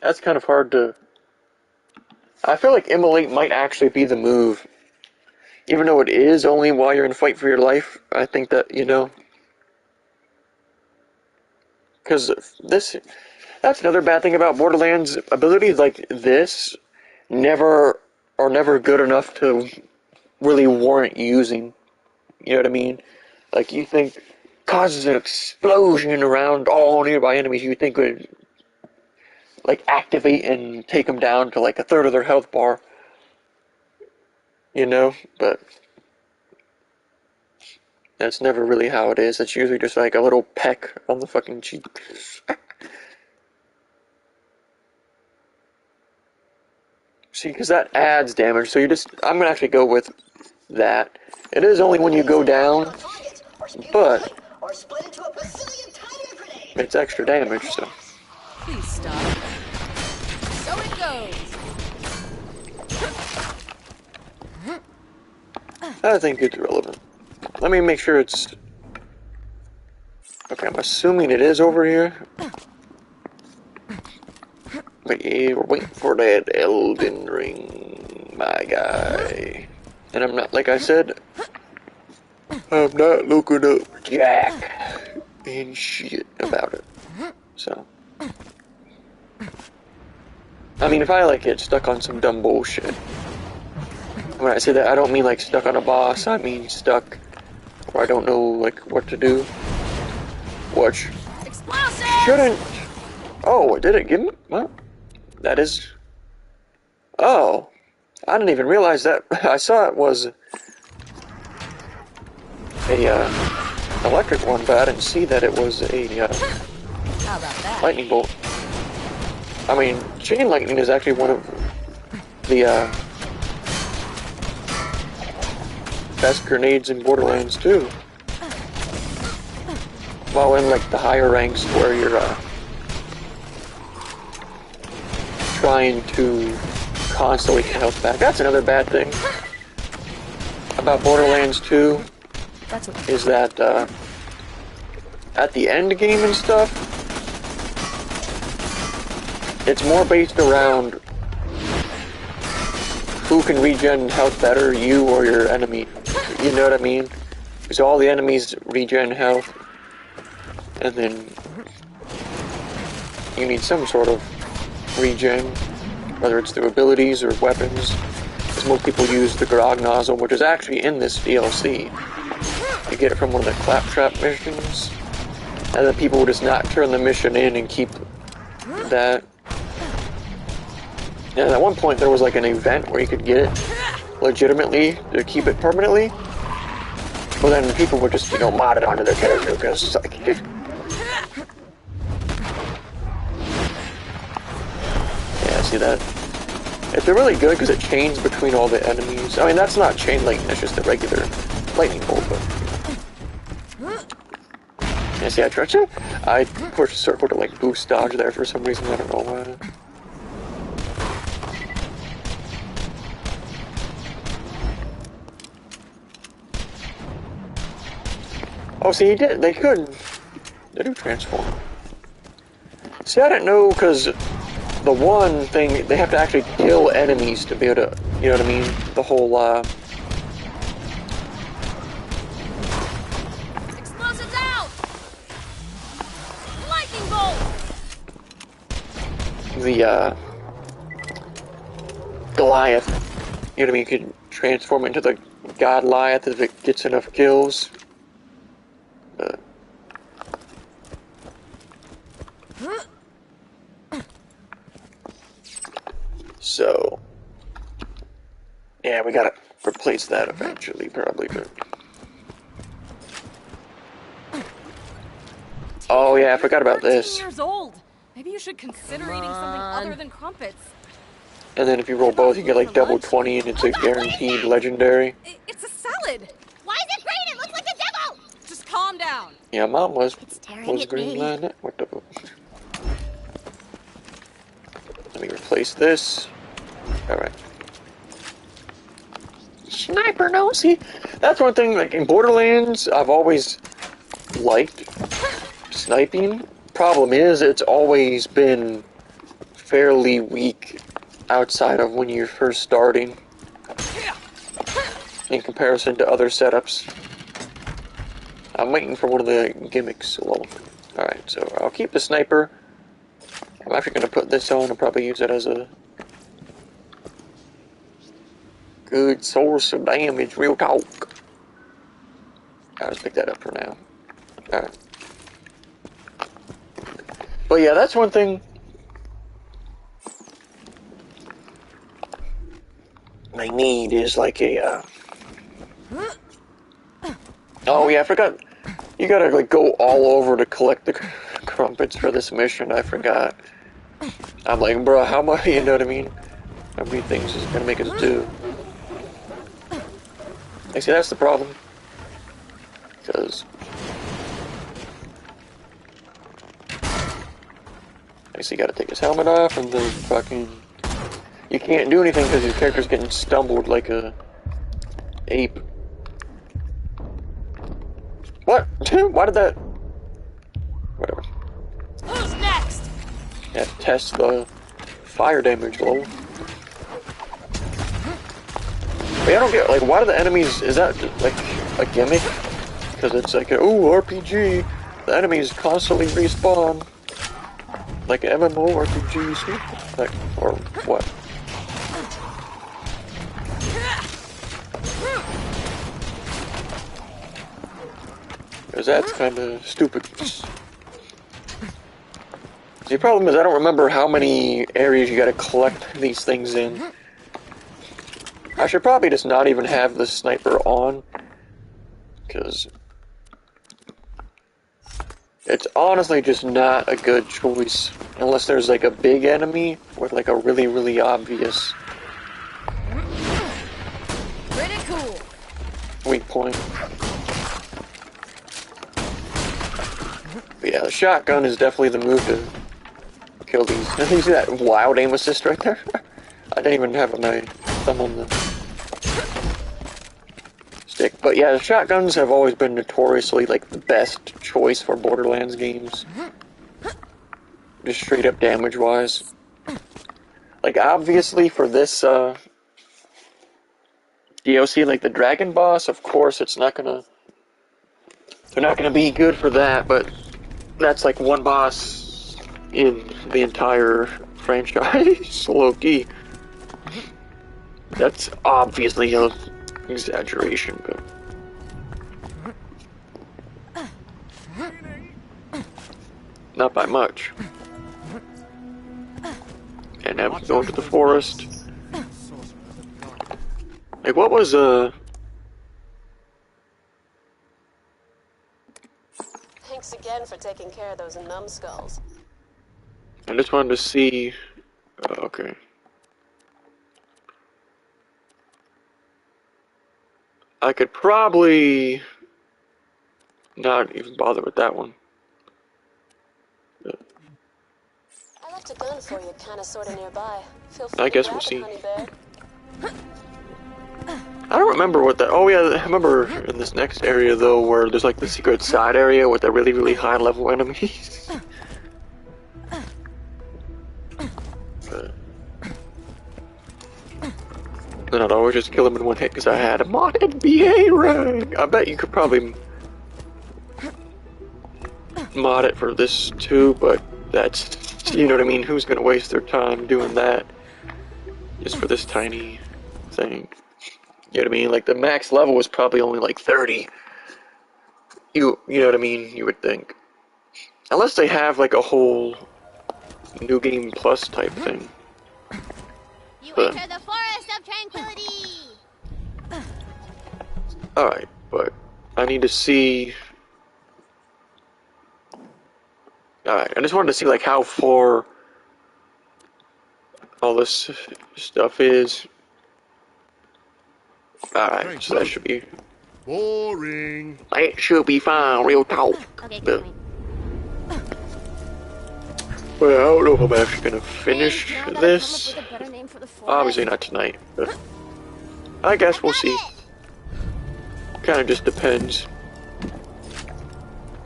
That's kind of hard to... I feel like Immolate might actually be the move. Even though it is only while you're in fight for your life, I think that, you know... Because this... That's another bad thing about Borderlands. Abilities like this are never good enough to really warrant using. You know what I mean? Like, you think causes an explosion around all nearby enemies you think would, like, activate and take them down to, like, a third of their health bar. You know? But that's never really how it is. It's usually just, like, a little peck on the fucking cheek. See, because that adds damage, so I'm gonna actually go with that. It is only when you go down, but it's extra damage, so. Please stop. So it goes. I think it's relevant. Let me make sure it's... Okay, I'm assuming it is over here. But yeah, we're waiting for that Elden Ring, my guy. And I'm not, like I said, I'm not looking up jack and shit about it. So. I mean, if I like get stuck on some dumb bullshit. When I say that, I don't mean like stuck on a boss, I mean stuck where I don't know like what to do. Which shouldn't... Oh, did it give me... Well, that is... Oh, I didn't even realize that. I saw it was a electric one, but I didn't see that it was a How about that? lightning bolt. I mean, chain lightning is actually one of the best grenades in Borderlands 2. While in like the higher ranks where you're trying to constantly get health back. That's another bad thing about Borderlands 2, is that at the end game and stuff, it's more based around who can regen health better, you or your enemy. You know what I mean? Because all the enemies regen health, and then you need some sort of regen, whether it's through abilities or weapons. because most people use the grog nozzle, which is actually in this DLC. You get it from one of the claptrap missions, and then people will just not turn the mission in and keep that. And at one point there was like an event where you could get it legitimately to keep it permanently, but then people would just, you know, mod it onto their character because it's like... Yeah, see that? It's really good because it chains between all the enemies. I mean, that's not chain lightning, that's just the regular lightning bolt, but... Yeah, see, I tried to... I pushed circle to, like, boost dodge there for some reason, I don't know why. Oh, see, he did. They could. They do transform. See, I didn't know, because the one thing, they have to actually kill enemies to be able to, you know what I mean? The whole, Explosives out! Lightning bolt! The, Goliath. You know what I mean? You could transform into the God Goliath if it gets enough kills. So, yeah, we gotta replace that eventually, probably, but... Oh, yeah, I forgot about this. 13 years old. Maybe you should consider eating something other than crumpets. And then if you roll both, you get like double 20, and it's a guaranteed legendary. It's a salad. Why is it green? It looks like the devil! Just calm down. Yeah, Mom was staring at green me. line. What the... Let me replace this. Alright. Sniper, no, see, that's one thing, like, in Borderlands, I've always liked sniping. Problem is, it's always been fairly weak outside of when you're first starting, in comparison to other setups. I'm waiting for one of the gimmicks. Alright, so I'll keep the sniper. I'm actually going to put this on and probably use it as a good source of damage, real talk. I'll just pick that up for now. Alright. But yeah, that's one thing I need is like a, Oh yeah, I forgot. You gotta like go all over to collect the crumpets for this mission, I forgot. I'm like, bro, how much, you know what I mean? How many things is it gonna make us do? I see, that's the problem. Because... I see, you gotta take his helmet off, and then fucking... You can't do anything because your character's getting stumbled like a... ape. What? Why did that... Whatever. Who's next? Yeah, test the fire damage level. But I don't get, like, why do the enemies, is that, like, a gimmick? Because it's like, ooh, RPG, the enemies constantly respawn. Like MMORPGs, like, or what? Because that's kind of stupid. The problem is I don't remember how many areas you gotta collect these things in. I should probably just not even have the sniper on, because it's honestly just not a good choice, unless there's like a big enemy with like a really, really obvious Pretty cool. weak point. But yeah, the shotgun is definitely the move to kill these. And you see that wild aim assist right there? I didn't even have my thumb on the stick. But yeah, the shotguns have always been notoriously like the best choice for Borderlands games. Just straight up damage wise. Like obviously for this DLC, like the dragon boss, of course it's not gonna, they're not gonna be good for that, but that's like one boss in the entire franchise, low key. That's obviously an exaggeration, but... Not by much. And now we can go into the forest. Like, what was, Thanks again for taking care of those numbskulls. I just wanted to see... okay. I could probably... not even bother with that one. I left a gun for you, kinda sorta nearby. Feel free I to guess grab we'll it, see. honey bear. I don't remember what that... Oh yeah, I remember in this next area though, where there's like the secret side area with the really, really high level enemies. Then I'd always just kill them in one hit because I had a modded BA rank. I bet you could probably mod it for this too, but that's, you know what I mean, who's gonna waste their time doing that just for this tiny thing? You know what I mean? Like the max level was probably only like 30. You know what I mean? You would think. Unless they have like a whole new game plus type thing. You enter the forest of tranquility. Alright, but I need to see... Alright, I just wanted to see like how far all this stuff is. Alright, so that should be... Boring. That should be fine, real talk. Okay, But, fine. well, I don't know if I'm actually gonna finish Now that I've this. come up with a better name for the forest. Obviously not tonight, but I guess we'll see. Kinda just depends.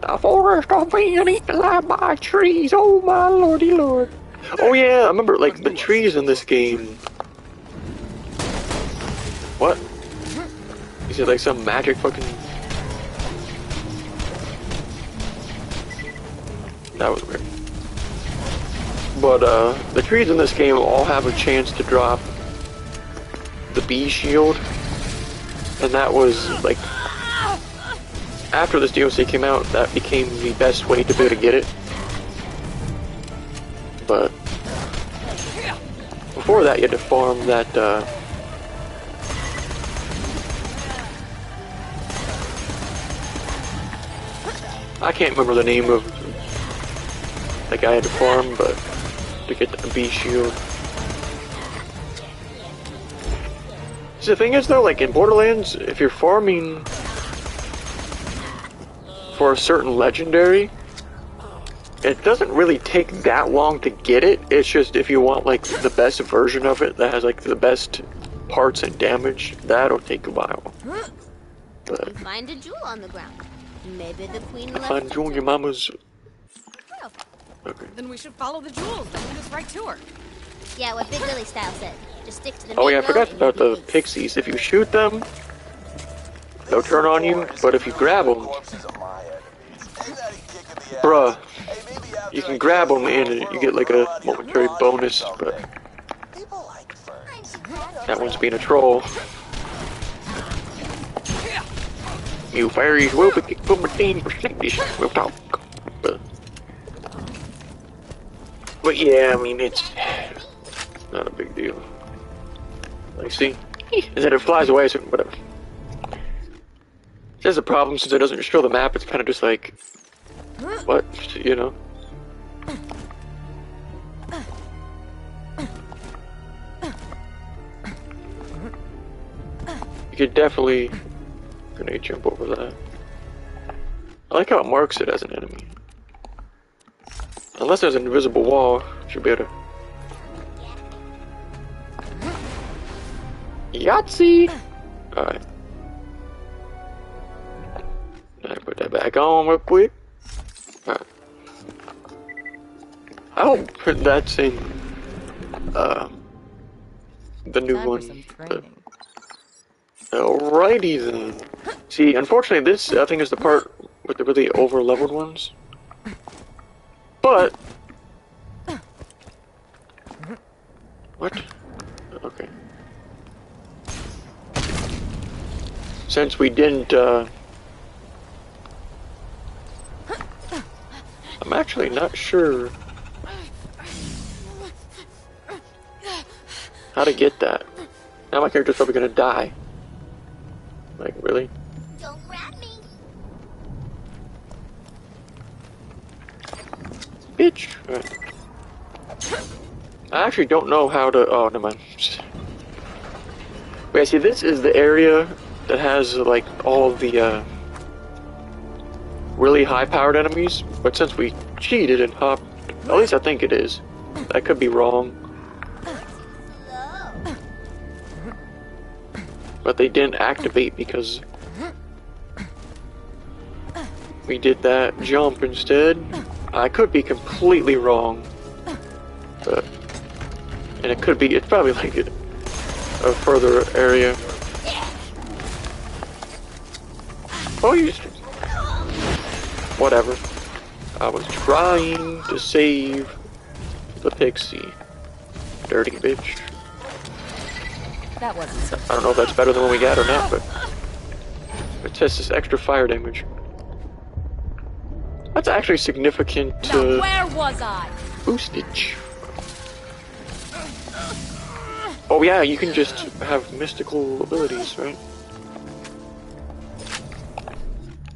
The forest of being eaten alive by trees, oh my lordy lord. Oh yeah, I remember like the trees in this game. What? Is it like some magic fucking... That was weird. But the trees in this game all have a chance to drop the bee shield. And that was like... After this DLC came out, that became the best way to be able to get it. But... Before that, you had to farm that, I can't remember the name of the guy I had to farm, but to get the bee shield. See, the thing is though, like in Borderlands, if you're farming for a certain legendary, it doesn't really take that long to get it. It's just if you want like the best version of it that has like the best parts and damage, that'll take a while. But You find a jewel on the ground. Maybe the queen left find a jewel in your mama's... Oh. Okay. Then we should follow the jewels. They'll lead us right to her. Yeah, what Big Billy Style said. Just stick to the Oh main yeah, I road forgot and about you'll the be pixies. If you shoot them, they'll turn on you, but if you grab them, bruh, you can grab them and you get like a momentary bonus, but that one's being a troll. You fairies will be kicked from a 10%, we'll talk. But yeah, I mean, it's not a big deal. Like, see? And then it flies away, so whatever. It has a problem since it doesn't show the map, it's kind of just like, what, you know? You could definitely grenade jump over that. I like how it marks it as an enemy. Unless there's an invisible wall, should be able to... Yahtzee! Alright. Now put that back on real quick. Alright. I hope that's in the new one. Alrighty then. See, unfortunately this I think is the part with the really over leveled ones. But what? Okay. since we didn't, I'm actually not sure how to get that. Now my character's probably gonna die. Like, really? Don't grab me. Bitch. Right. I actually don't know how to, oh, never mind. Wait, see, this is the area that has, like, all the, really high-powered enemies, but since we cheated and hopped, at least I think it is. I could be wrong. But they didn't activate because we did that jump instead. I could be completely wrong, but, and it could be, it's probably like a further area. Oh, you just, whatever. I was trying to save the pixie. Dirty bitch. That wasn't. I don't know if that's better than what we got or not, but it tests this extra fire damage. That's actually significant. Now where was I? Boostage. Oh yeah, you can just have mystical abilities, right?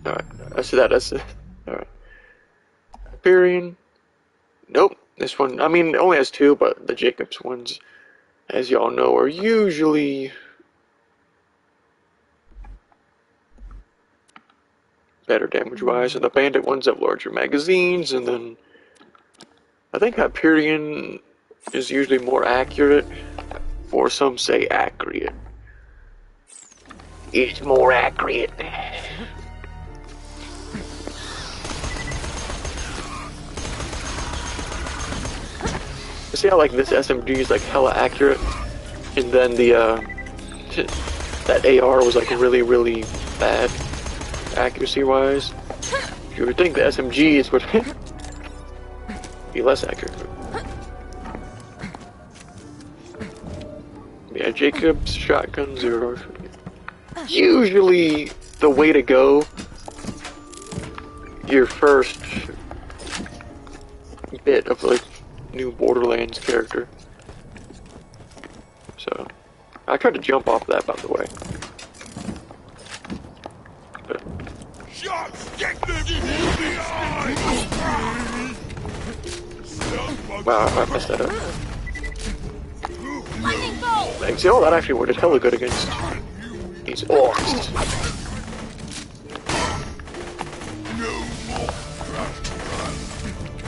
Alright, I see that. That's it. Alright. Hyperion. Nope. This one, I mean, it only has 2, but the Jacobs ones, as y'all know, are usually better damage-wise, and the Bandit ones have larger magazines, and then I think Hyperion is usually more accurate, or some say accurate. It's more accurate. See how like this SMG is like hella accurate, and then the that AR was like really bad accuracy wise. You would think the SMGs would be less accurate. Yeah, Jacob's shotgun 0. Usually the way to go. Your first bit of like new Borderlands character. So I tried to jump off that, by the way. But wow, I messed that up. Thanks. Oh, that actually worked hella good against these orcs.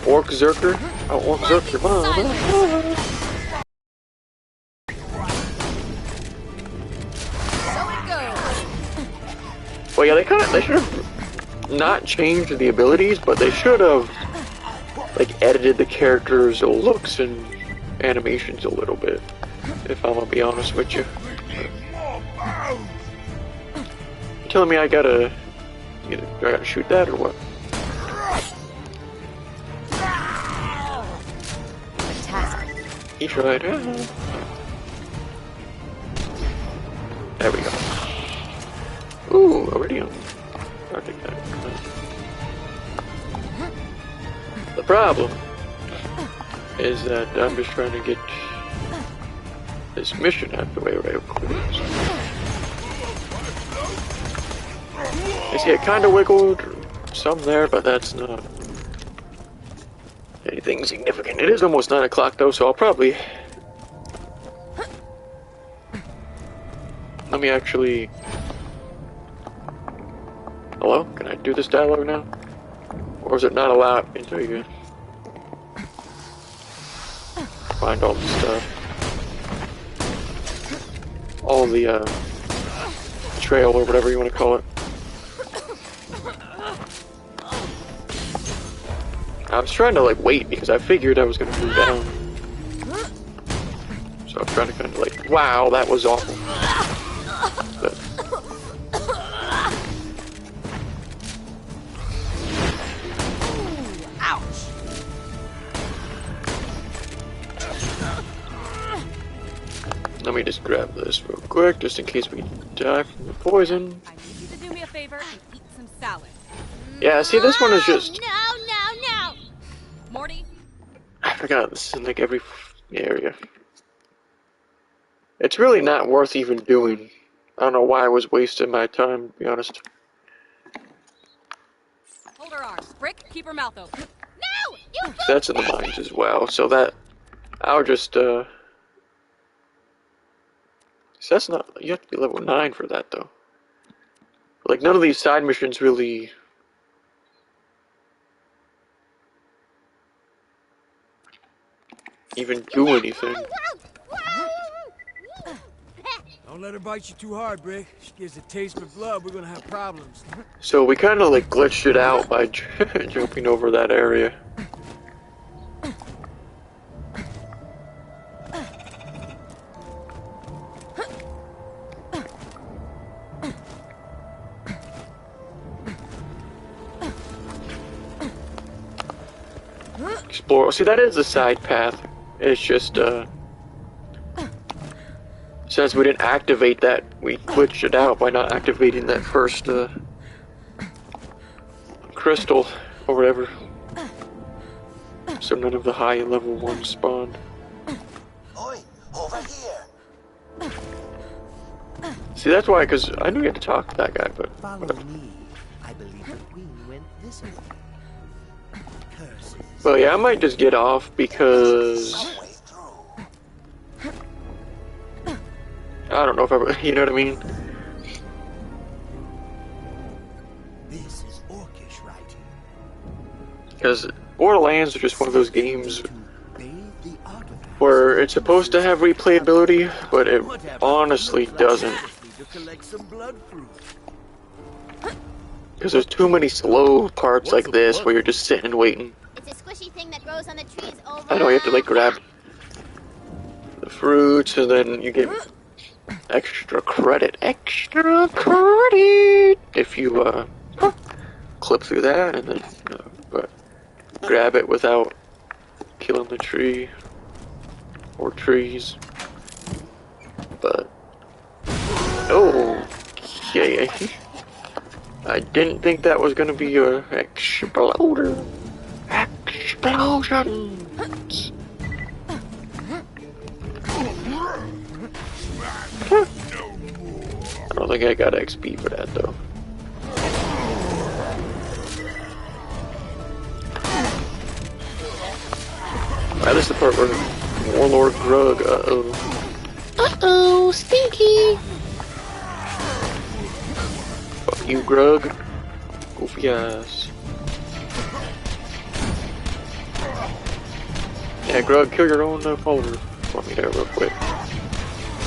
Orc Zerker? Oh, Orc Zerker, well, yeah, they should have not changed the abilities, but they should have, like, edited the characters' looks and animations a little bit, if I'm gonna be honest with you. You telling me I gotta shoot that, or what? He tried. There we go. Ooh, Iridium. I'll take that. The problem is that I'm just trying to get this mission out of the way real quick. You see, it kind of wiggled some there, but that's not anything significant. It is almost 9 o'clock though, so I'll probably... Let me actually... Hello? Can I do this dialogue now? Or is it not allowed until you find all the stuff? All the, trail or whatever you want to call it. I was trying to like wait because I figured I was gonna move down. So I'm trying to kind of like, wow, that was awful. But, ouch! Let me just grab this real quick, just in case we die from the poison. I favor and eat some salad. Yeah, see, this one is just... No. Morty? I forgot, this is in like every area. It's really not worth even doing. I don't know why I was wasting my time, to be honest. Hold her arms. Brick, keep her mouth open. No! You So that's in the mines as well, so that... I'll just, So that's not... You have to be level 9 for that, though. Like, none of these side missions really... even do anything. Don't let her bite you too hard, Brick. She gets a taste for blood, we're gonna have problems. So we kind of like glitched it out by jumping over that area. Explore. See, that is a side path. It's just, since we didn't activate that, we glitched it out by not activating that first, crystal, or whatever. So none of the high level ones spawned. Oi, over here. See, that's why, because I knew you had to talk to that guy, but... Follow whatever. me. I believe the queen went this way. Curses. Well, yeah, I might just get off, because... I don't know if I... You know what I mean? This is orcish writing. Because Borderlands are just one of those games where it's supposed to have replayability, but it honestly doesn't. Because there's too many slow parts like this where you're just sitting and waiting. It's a squishy thing that grows on the trees over. I know, you have to like grab the fruits and then you get extra credit. Extra credit! If you, clip through that and then, but grab it without killing the tree or trees. But, okay. I didn't think that was gonna be a exploder. Explosions! I don't think I got XP for that though. Alright, this is the part where Warlord Grug, uh-oh, stinky! Fuck you, Grug. Goofy ass. Yeah, Grug, kill your own follower. Let me there real quick.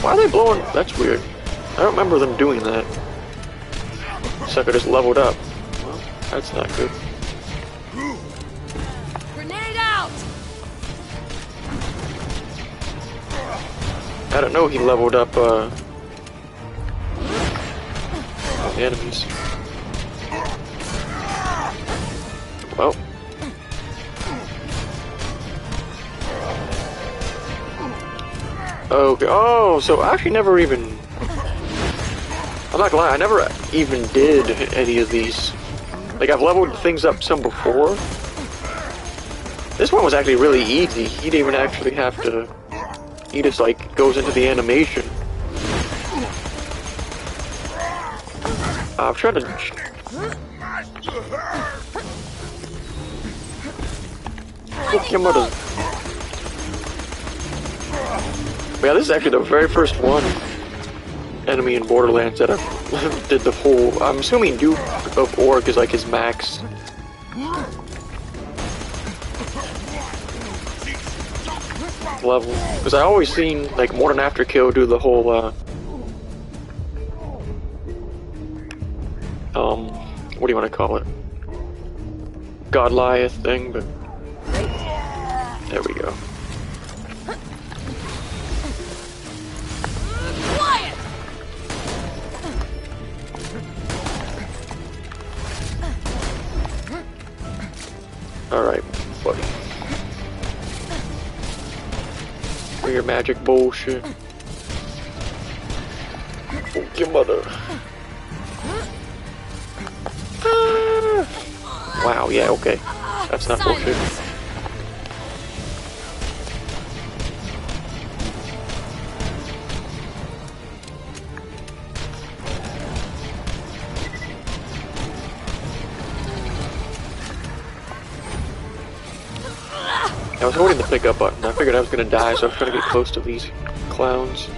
Why are they blowing? That's weird. I don't remember them doing that. Sucker just leveled up. Well, that's not good. Grenade out! I don't know he leveled up, the enemies. Well. Okay, oh, so I actually never even... I'm not gonna lie, I never even did any of these. Like, I've leveled things up some before. This one was actually really easy. He didn't even actually have to... He just, like, goes into the animation. I'm trying to... Fuck your mother. Yeah, this is actually the very first one enemy in Borderlands that I did the whole... I'm assuming Duke of Orc is like his max. Level. Because I always seen, like, Modern Afterkill do the whole, what do you want to call it? Godliath thing, but... There we go. Alright, buddy. For your magic bullshit. Oh, your mother. wow, yeah, okay. That's not bullshit. I was holding the pickup button. I figured I was gonna die, so I was trying to get close to these clowns.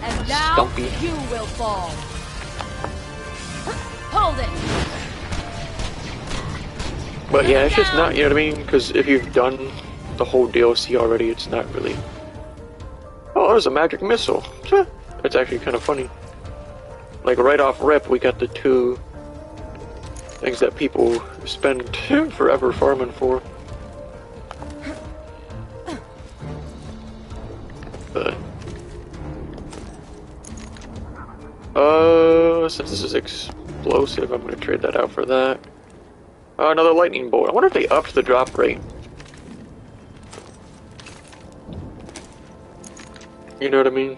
And now Stumpy. you will fall. Hold it. But yeah, it's just not, you know what I mean? Because if you've done the whole DLC already, it's not really... Oh, there's a magic missile. It's actually kind of funny. Like, right off rip, we got the two things that people spend forever farming for. But... since this is explosive, I'm gonna trade that out for that. Another lightning bolt. I wonder if they upped the drop rate. You know what I mean?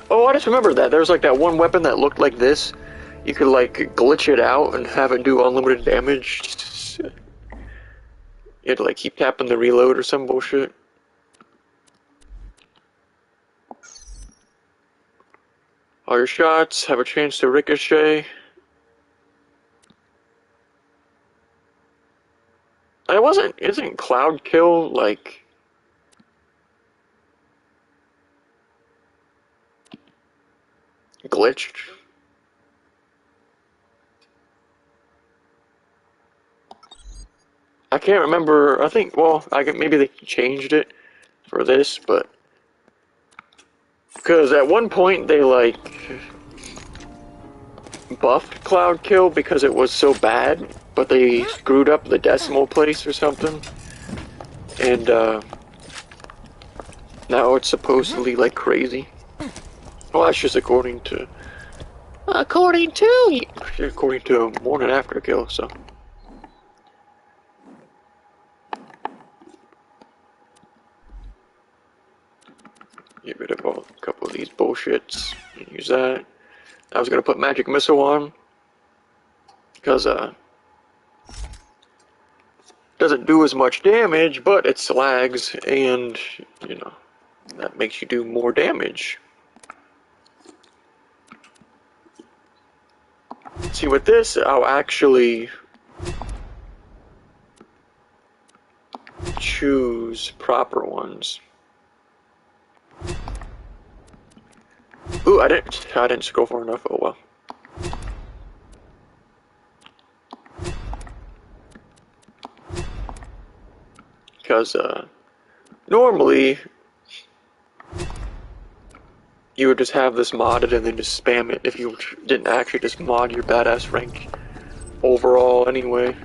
Oh, I just remembered that. There was like that one weapon that looked like this. You could like glitch it out and have it do unlimited damage. You had to like keep tapping the reload or some bullshit. All your shots have a chance to ricochet. Isn't Cloud Kill like... glitched? I can't remember. I think, well, maybe they changed it for this, but... Because at one point they like... buffed Cloud Kill because it was so bad, but they screwed up the decimal place or something. And, now it's supposedly like crazy. Well, that's just according to Morning After Kill, so. Get rid of a couple of these bullshits and use that. I was gonna put Magic Missile on because doesn't do as much damage, but it slags, and you know that makes you do more damage. See, with this, I'll actually choose proper ones. Ooh, I didn't scroll far enough. Oh well. Because normally you would just have this modded and then just spam it if you didn't actually just mod your badass rank overall anyway.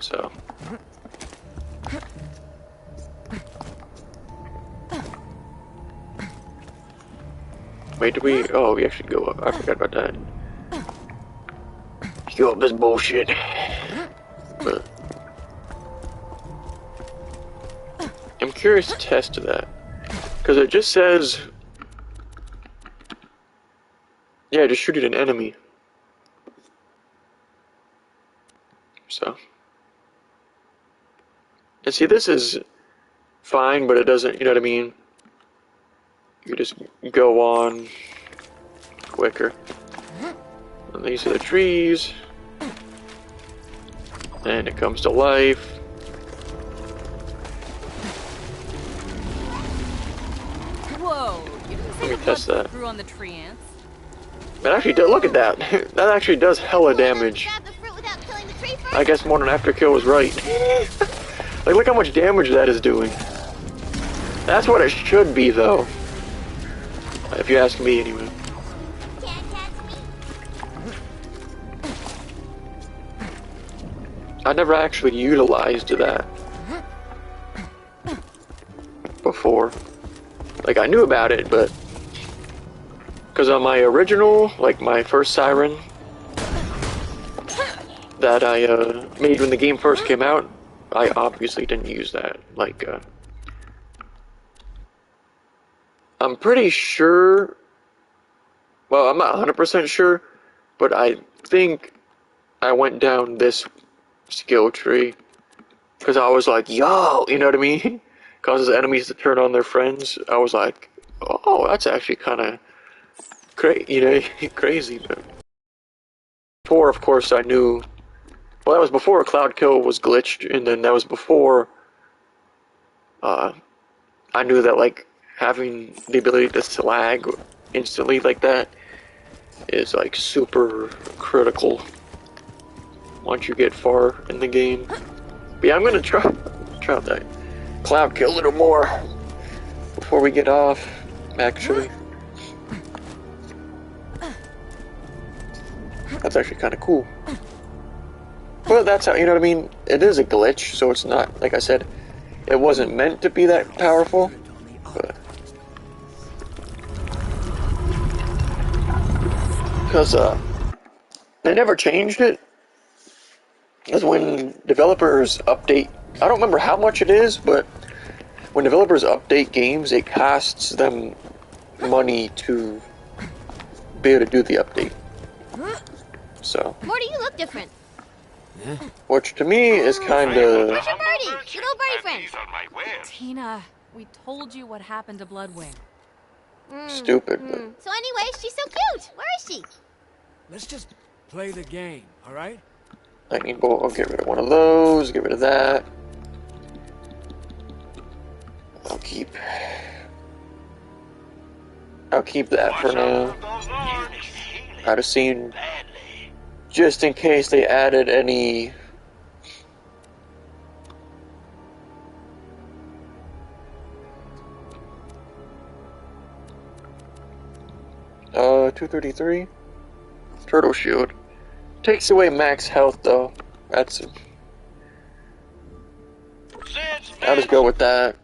So. Wait, oh, we actually go up. I forgot about that. Go up this bullshit. But I'm curious to test that. Because it just says... Yeah, just shoot at an enemy. So. And see, this is fine, but it doesn't, you know what I mean? You just go on quicker. And these are the trees. And it comes to life. Whoa, you didn't say Let me test that. Grew on the tree ants. It actually does, look at that. That actually does hella damage. I guess Morning After Kill was right. Like, look how much damage that is doing. That's what it should be, though. If you ask me, anyway. I never actually utilized that before. Like, I knew about it, but... Because on my original, like my first siren that I made when the game first came out, I obviously didn't use that. Like, I'm pretty sure, well, I'm not 100% sure, but I think I went down this skill tree because I was like, yo, you know what I mean? Causes enemies to turn on their friends. I was like, oh, that's actually kind of crazy. But before, of course, I knew. Well, that was before Cloud Kill was glitched, and then that was before I knew that like having the ability to slag instantly like that is like super critical once you get far in the game. But yeah, I'm gonna try out that Cloud Kill a little more before we get off, actually. That's actually kind of cool. But that's how, you know what I mean? It is a glitch, so it's not, like I said, it wasn't meant to be that powerful. But because they never changed it. Because when developers update, I don't remember how much it is, but when developers update games, it costs them money to be able to do the update. So. Morty, you look different. Which to me is kind of. Where's your birdie? Your little birdie friend. Tina, we told you what happened to Bloodwing. Stupid. So anyway, she's so cute. Where is she? Let's just play the game, all right? Lightning bolt. I'll get rid of one of those. Get rid of that. I'll keep that for now. I'd have seen, just in case they added any. 233. Turtle shield. Takes away max health though. That's. I'll just go with that.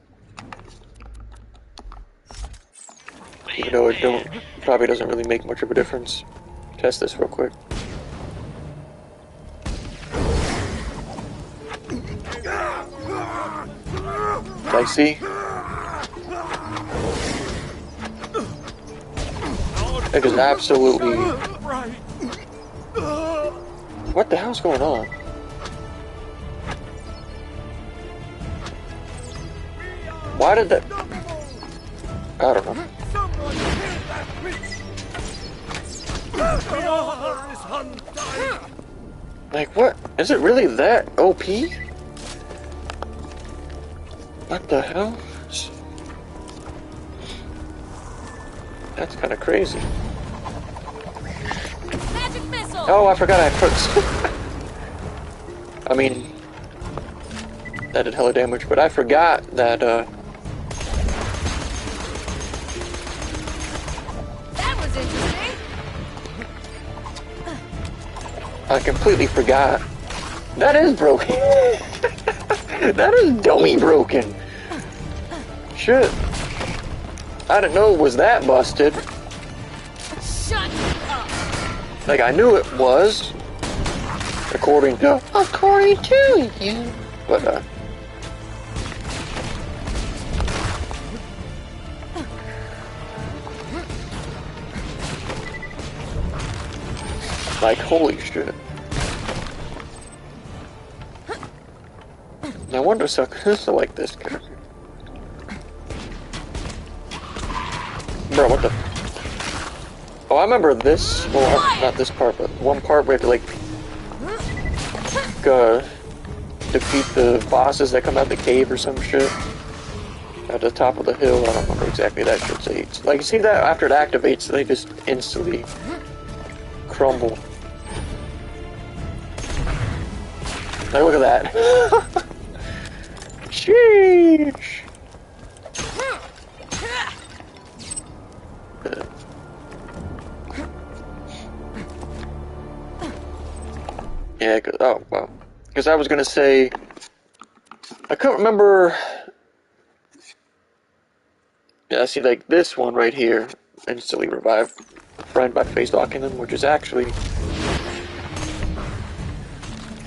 Even though it probably doesn't really make much of a difference. Test this real quick. Like, see? It is absolutely. What the hell's going on? Why did that? I don't know. Like, what? Is it really that OP? What the hell? That's kind of crazy. Magic missile. Oh, I forgot I put. I mean, that did hella damage, but I forgot that. That was interesting. I completely forgot. That is broken. That is dummy broken. Shit. I didn't know it was that busted. Shut up. Like, I knew it was. According to you. But, like, holy shit. No wonder suckers like this character. Bro, what the? Oh, I remember this. Well, not this part, but one part where we have to, like, defeat the bosses that come out of the cave or some shit. At the top of the hill. I don't remember exactly that shit's age. Like, you see that after it activates, they just instantly crumble. Like, look at that. Sheesh. Yeah, oh, well. Because I was going to say, I couldn't remember. Yeah, see, like this one right here, instantly revive a friend by face locking them, which is actually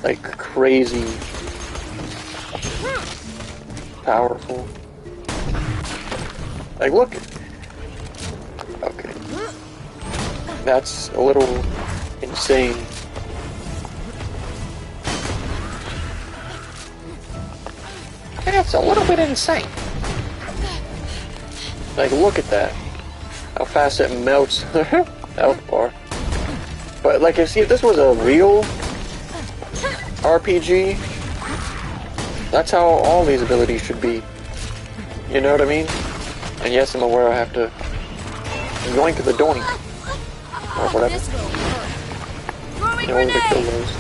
like crazy powerful. Like, look. Okay. That's a little insane. That's a little bit insane. Like, look at that. How fast it melts the health bar. But, like, see, if this was a real RPG, that's how all these abilities should be. You know what I mean? And yes, I'm aware I have to yoink the doink. Or whatever. In order to kill those.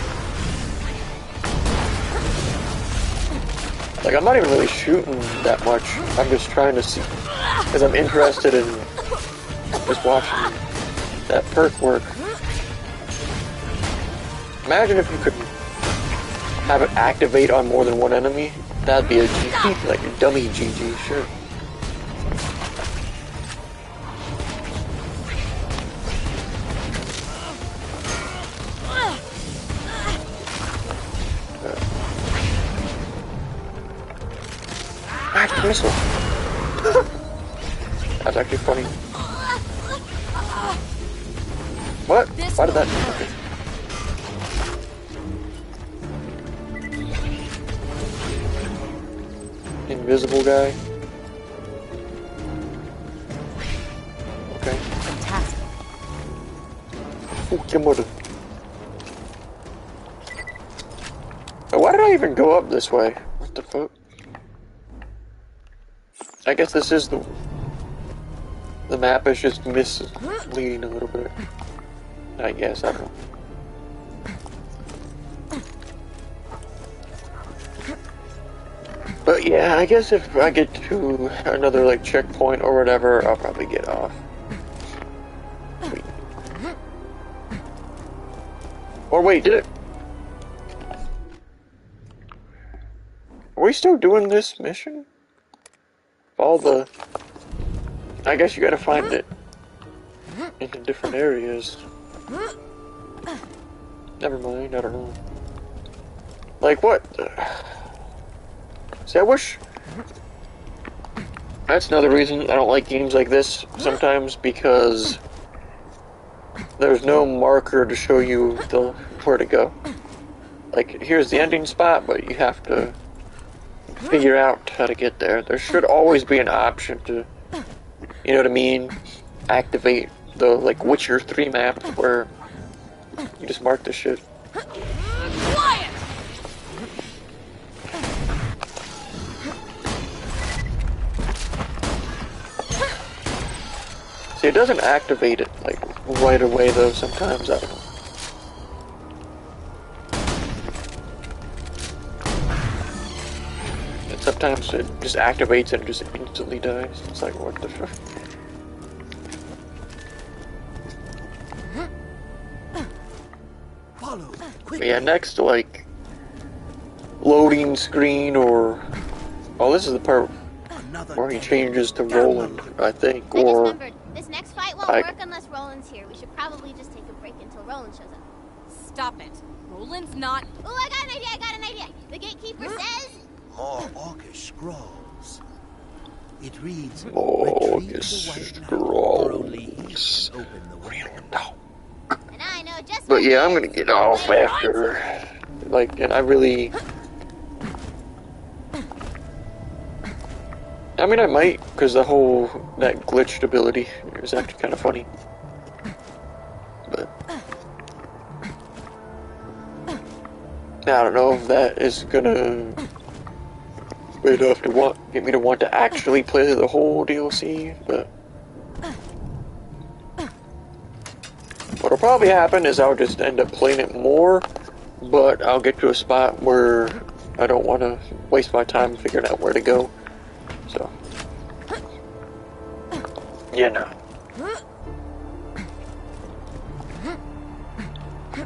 Like, I'm not even really shooting that much. I'm just trying to see, because I'm interested in just watching that perk work. Imagine if you could have it activate on more than one enemy. That'd be a GG, like a dummy GG, sure. Missile. That's actually funny. What? Why did that? Okay. Invisible guy. Okay. Fantastic. Why did I even go up this way? What the fuck? I guess this is the map is just misleading a little bit. I guess, I don't know. But yeah, I guess if I get to another like checkpoint or whatever, I'll probably get off. Wait. Or wait, did it? Are we still doing this mission? All the... I guess you gotta find it in different areas. Never mind, I don't know. Like what? See, I wish... That's another reason I don't like games like this sometimes, because there's no marker to show you where to go. Like, here's the ending spot, but you have to figure out how to get there. There should always be an option to, you know what I mean, activate the, like, Witcher 3 map where you just mark the shit. Quiet! See, it doesn't activate it, like, right away, though, sometimes, I don't know. Sometimes it just activates and just instantly dies. It's like, what the fuck? But yeah, next, like, loading screen or... Oh, this is the part where he changes to Roland, I think, I just or... remembered, this next fight won't work unless Roland's here. We should probably just take a break until Roland shows up. Stop it. Roland's not... Ooh, I got an idea! The gatekeeper says... More orcish scrolls. It reads, Orcish scrolls. And I know just But yeah, I'm gonna get off after. Like, and I really... I mean, I might, because the whole, that glitched ability is actually kind of funny. But... I don't know if that is gonna... enough to get me to want to actually play the whole DLC, but what'll probably happen is I'll just end up playing it more, but I'll get to a spot where I don't want to waste my time figuring out where to go, so, you know.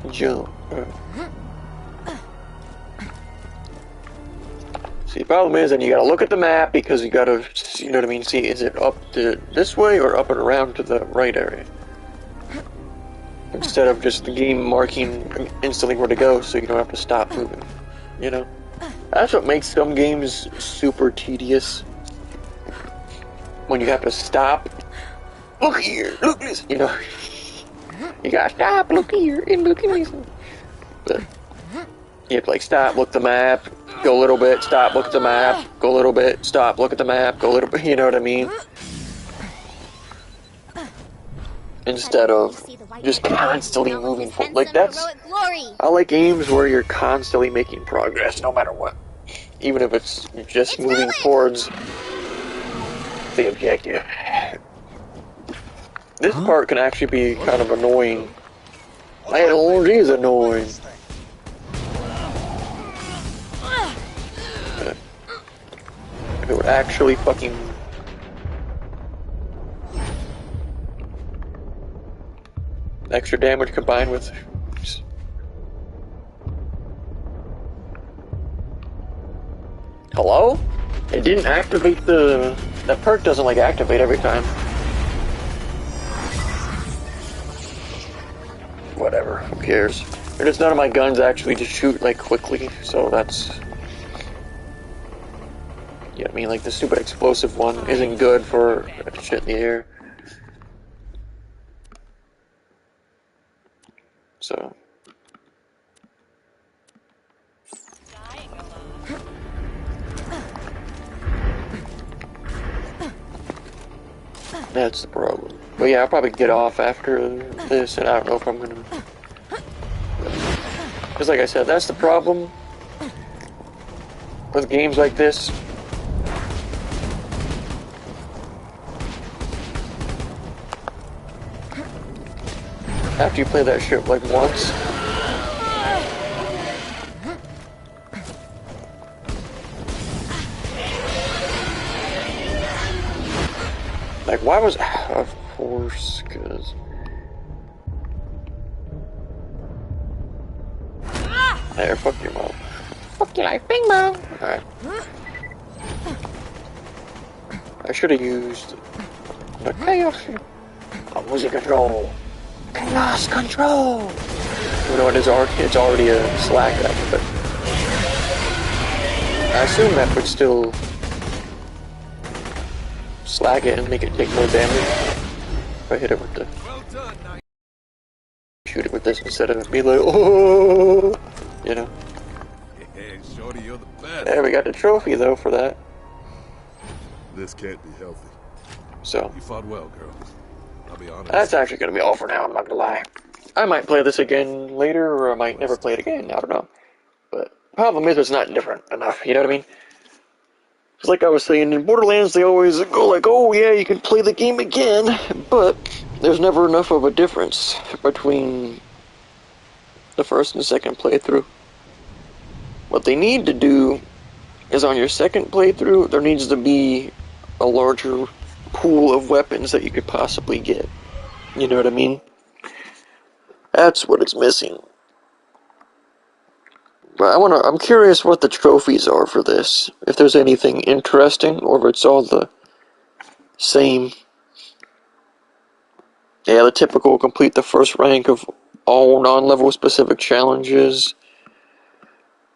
Jump. See, the problem is, then you gotta look at the map, because you gotta, you know what I mean, see, is it up to this way, or up and around to the right area? Instead of just the game marking instantly where to go, so you don't have to stop moving, you know? That's what makes some games super tedious. When you have to stop, look here, look this, you know? You gotta stop, look here, and look at this. But you have to, like, stop, look the map, Go a little bit, stop, look at the map. Go a little bit, stop, look at the map. Go a little bit, you know what I mean? Instead of just constantly moving forward. Like, that's... I like games where you're constantly making progress, no matter what. Even if it's just moving towards the objective. This part can actually be kind of annoying. That orange is annoying. If it would actually fucking... extra damage combined with... Hello? It didn't activate the... That perk doesn't like activate every time. Whatever, who cares? And it's none of my guns actually just shoot like quickly, so that's... Yeah, I mean, like the stupid explosive one isn't good for shit in the air. So... That's the problem. But yeah, I'll probably get off after this, and I don't know if I'm gonna... Because like I said, that's the problem with games like this. After you play that shit like once... Like, why was... Of course, because... There, fuck your mom. Fuck your life, bing bong! Alright. I should have used... the chaos... music control! Chaos control! You know, it's already a slack act, but... I assume that would still... slack it and make it take more damage if I hit it with the... Shoot it with this instead of be like, oh, you know. Hey, shorty, you're the best. There, we got the trophy though for that. This can't be healthy. So you fought well, girl. I'll be honest. That's actually gonna be all for now. I'm not gonna lie. I might play this again later, or I might never play it again. I don't know. But the problem is, it's not different enough. You know what I mean? It's like I was saying, in Borderlands, they always go like, oh yeah, you can play the game again, but there's never enough of a difference between the first and second playthrough. What they need to do is on your second playthrough, there needs to be a larger pool of weapons that you could possibly get. You know what I mean? That's what it's missing. But I'm curious what the trophies are for this. If there's anything interesting, or if it's all the same. Yeah, the typical complete the first rank of all non-level specific challenges.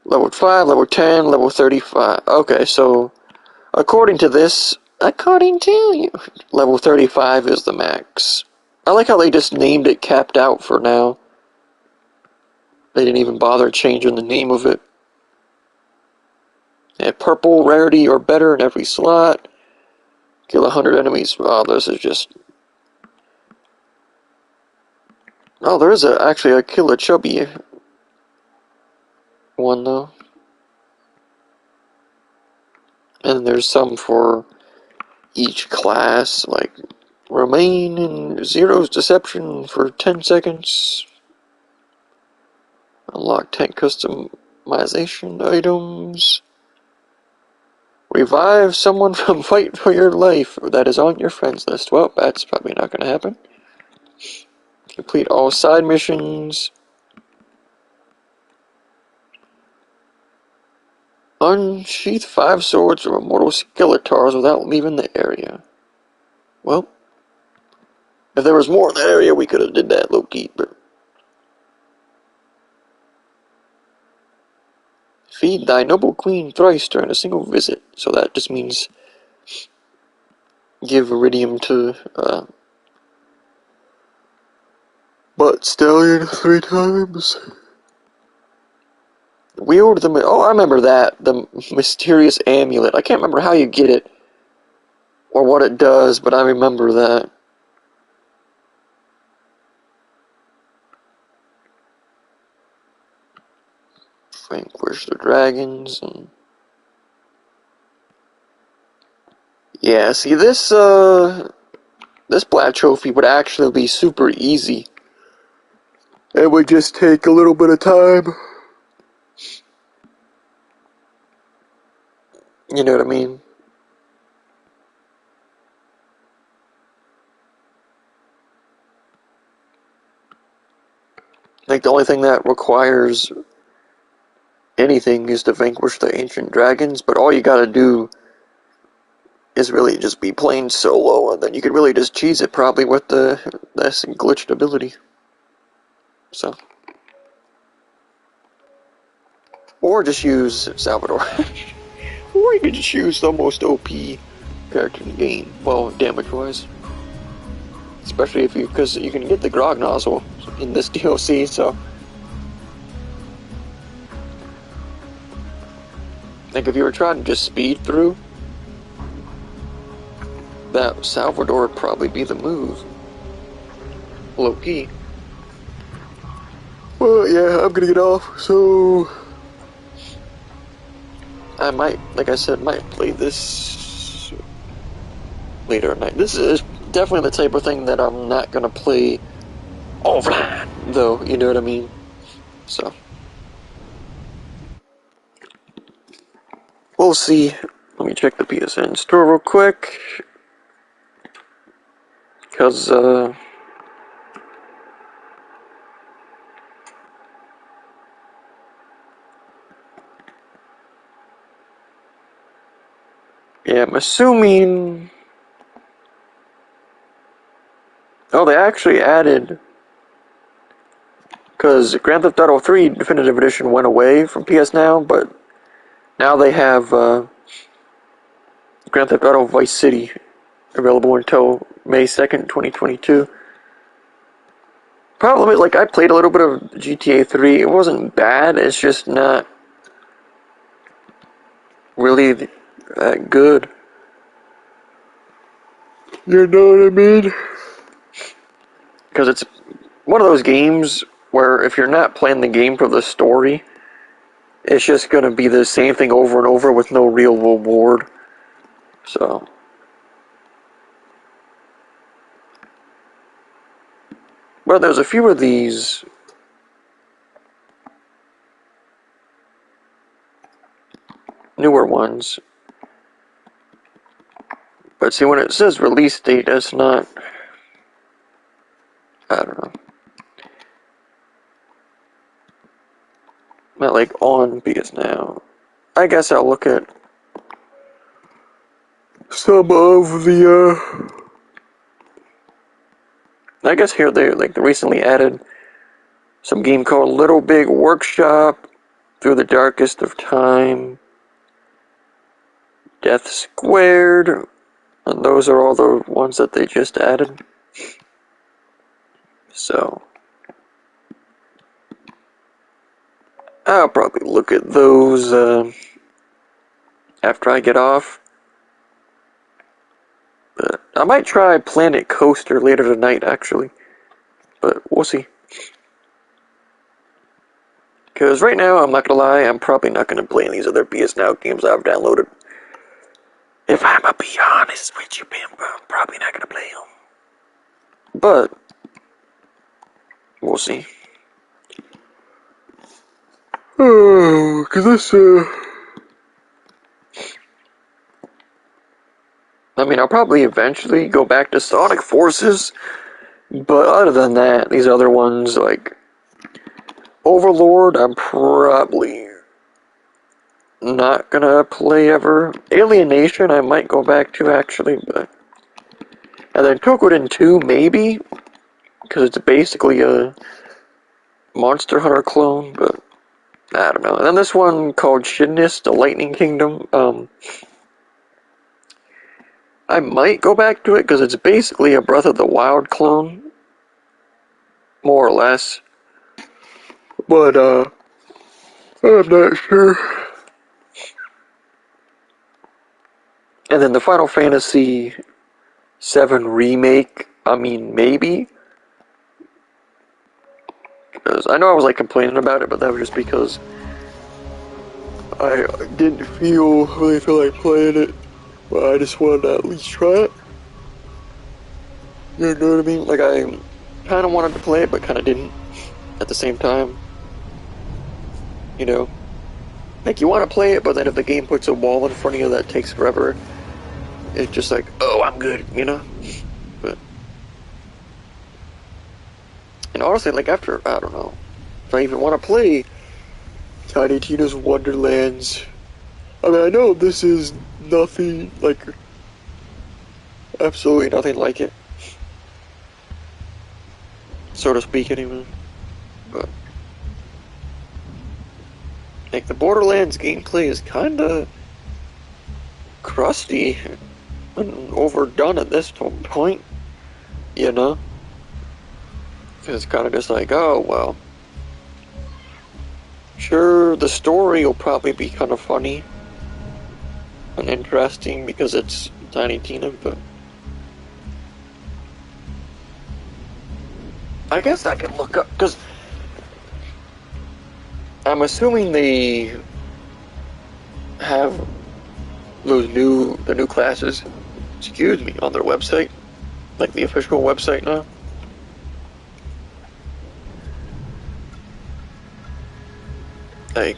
Level 5, level 10, level 35. Okay, so according to this, according to you, level 35 is the max. I like how they just named it capped out for now. They didn't even bother changing the name of it. Yeah, purple, rarity, or better in every slot. Kill 100 enemies. Oh, this is just... Oh, there is actually a kill a chubby one, though. And there's some for each class, like remain in Zero's Deception for 10 seconds. Unlock 10 customization items. Revive someone from Fight for Your Life that is on your friends list. Well, that's probably not going to happen. Complete all side missions. Unsheath 5 swords or immortal skeletars without leaving the area. Well, if there was more in that area, we could have did that low-key, but... Feed thy noble queen thrice during a single visit. So that just means... give iridium to, Butt Stallion 3 times. wield the... Oh, I remember that. The mysterious amulet. I can't remember how you get it. Or what it does, but I remember that. Vanquish the dragons and... Yeah, see, this Black Trophy would actually be super easy. It would just take a little bit of time. You know what I mean? Like, the only thing that requires anything is to vanquish the ancient dragons, but all you gotta do is really just be playing solo, and then you could really just cheese it probably with this glitched ability. So. Or just use Salvador. Or you could just use the most OP character in the game, well, damage-wise. Especially if because you can get the Grog Nozzle in this DLC, so... Like, if you were trying to just speed through, that Salvador would probably be the move. Low-key. Well, yeah, I'm gonna get off, so... I might, like I said, might play this later at night. This is definitely the type of thing that I'm not gonna play offline, though, you know what I mean? So. We'll see. Let me check the PSN store real quick. Because, yeah, I'm assuming... Oh, they actually added... Because Grand Theft Auto 3 Definitive Edition went away from PS Now, but now they have Grand Theft Auto Vice City available until May 2nd, 2022. Problem is, like, I played a little bit of GTA 3. It wasn't bad, it's just not really that good. You know what I mean? Because it's one of those games where if you're not playing the game for the story, it's just going to be the same thing over and over with no real reward. So... But there's a few of these newer ones. But see, when it says release date, that's not... I don't know. Not like on PS Now. I guess I'll look at some of the, I guess here they recently added some game called Little Big Workshop, Through the Darkest of Time, Death Squared, and those are all the ones that they just added. So, I'll probably look at those after I get off. But I might try Planet Coaster later tonight, actually. But we'll see. Because right now, I'm not gonna lie, I'm probably not gonna play any of these other PS Now games I've downloaded. If I'm gonna be honest with you, I'm probably not gonna play them. But, we'll see. Oh, because this, I mean, I'll probably eventually go back to Sonic Forces, but other than that, these other ones, like Overlord, I'm probably not gonna play ever. Alienation, I might go back to, actually, but... And then Kokuden 2, maybe, because it's basically a Monster Hunter clone, but I don't know. And then this one called Shinnis, the Lightning Kingdom, I might go back to it, because it's basically a Breath of the Wild clone. More or less. But, I'm not sure. And then the Final Fantasy VII Remake, I mean, maybe? Because I know I was like complaining about it, but that was just because I didn't really feel like playing it, but I just wanted to at least try it. You know what I mean? Like, I kind of wanted to play it, but kind of didn't at the same time. You know? Like, you want to play it, but then if the game puts a wall in front of you that takes forever, it's just like, oh, I'm good, you know? But, and honestly, like, after, I don't know, if I even want to play Tiny Tina's Wonderlands, I mean, I know this is nothing, like, absolutely nothing like it, so to speak, anyway, but, like, the Borderlands gameplay is kinda crusty and overdone at this point, you know? It's kind of just like, oh, well, sure, the story will probably be kind of funny and interesting because it's Tiny Tina, but I guess I could look up, because I'm assuming they have the new classes, excuse me, on their website, like the official website now. Like,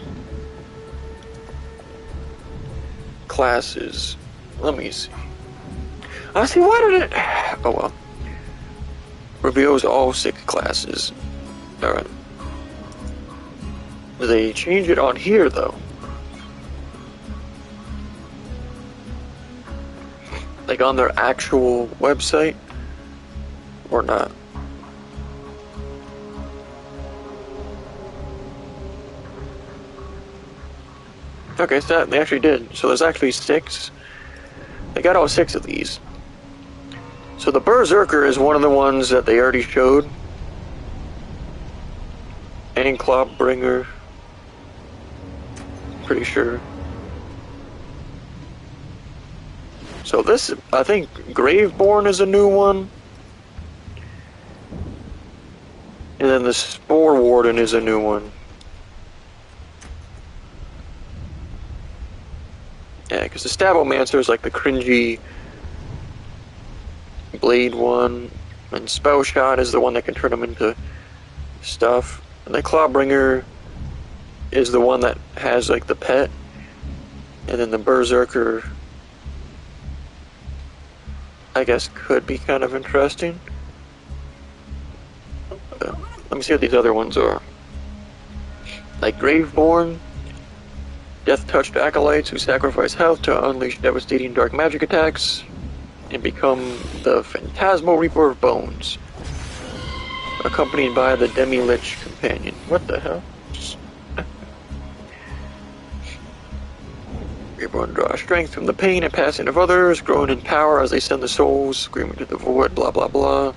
classes, let me see. I see, why did it, oh well. Reveals all 6 classes. Alright. They change it on here, though. Like on their actual website? Or not? Okay, so they actually did. So there's actually 6. They got all 6 of these. So the Berserker is one of the ones that they already showed. And Clawbringer. Pretty sure. So this, I think Graveborn is a new one. And then the Spore Warden is a new one. Yeah, because the Stabomancer is like the cringy blade one. And Spell Shot is the one that can turn them into stuff. And the Clawbringer is the one that has like the pet. And then the Berserker, I guess, could be kind of interesting. Let me see what these other ones are. Like Graveborn, death-touched acolytes who sacrifice health to unleash devastating dark magic attacks and become the Phantasmal Reaper of Bones, accompanied by the Demi-Lich companion. What the hell? Reborn draw strength from the pain and passing of others, growing in power as they send the souls screaming to the void, blah blah blah.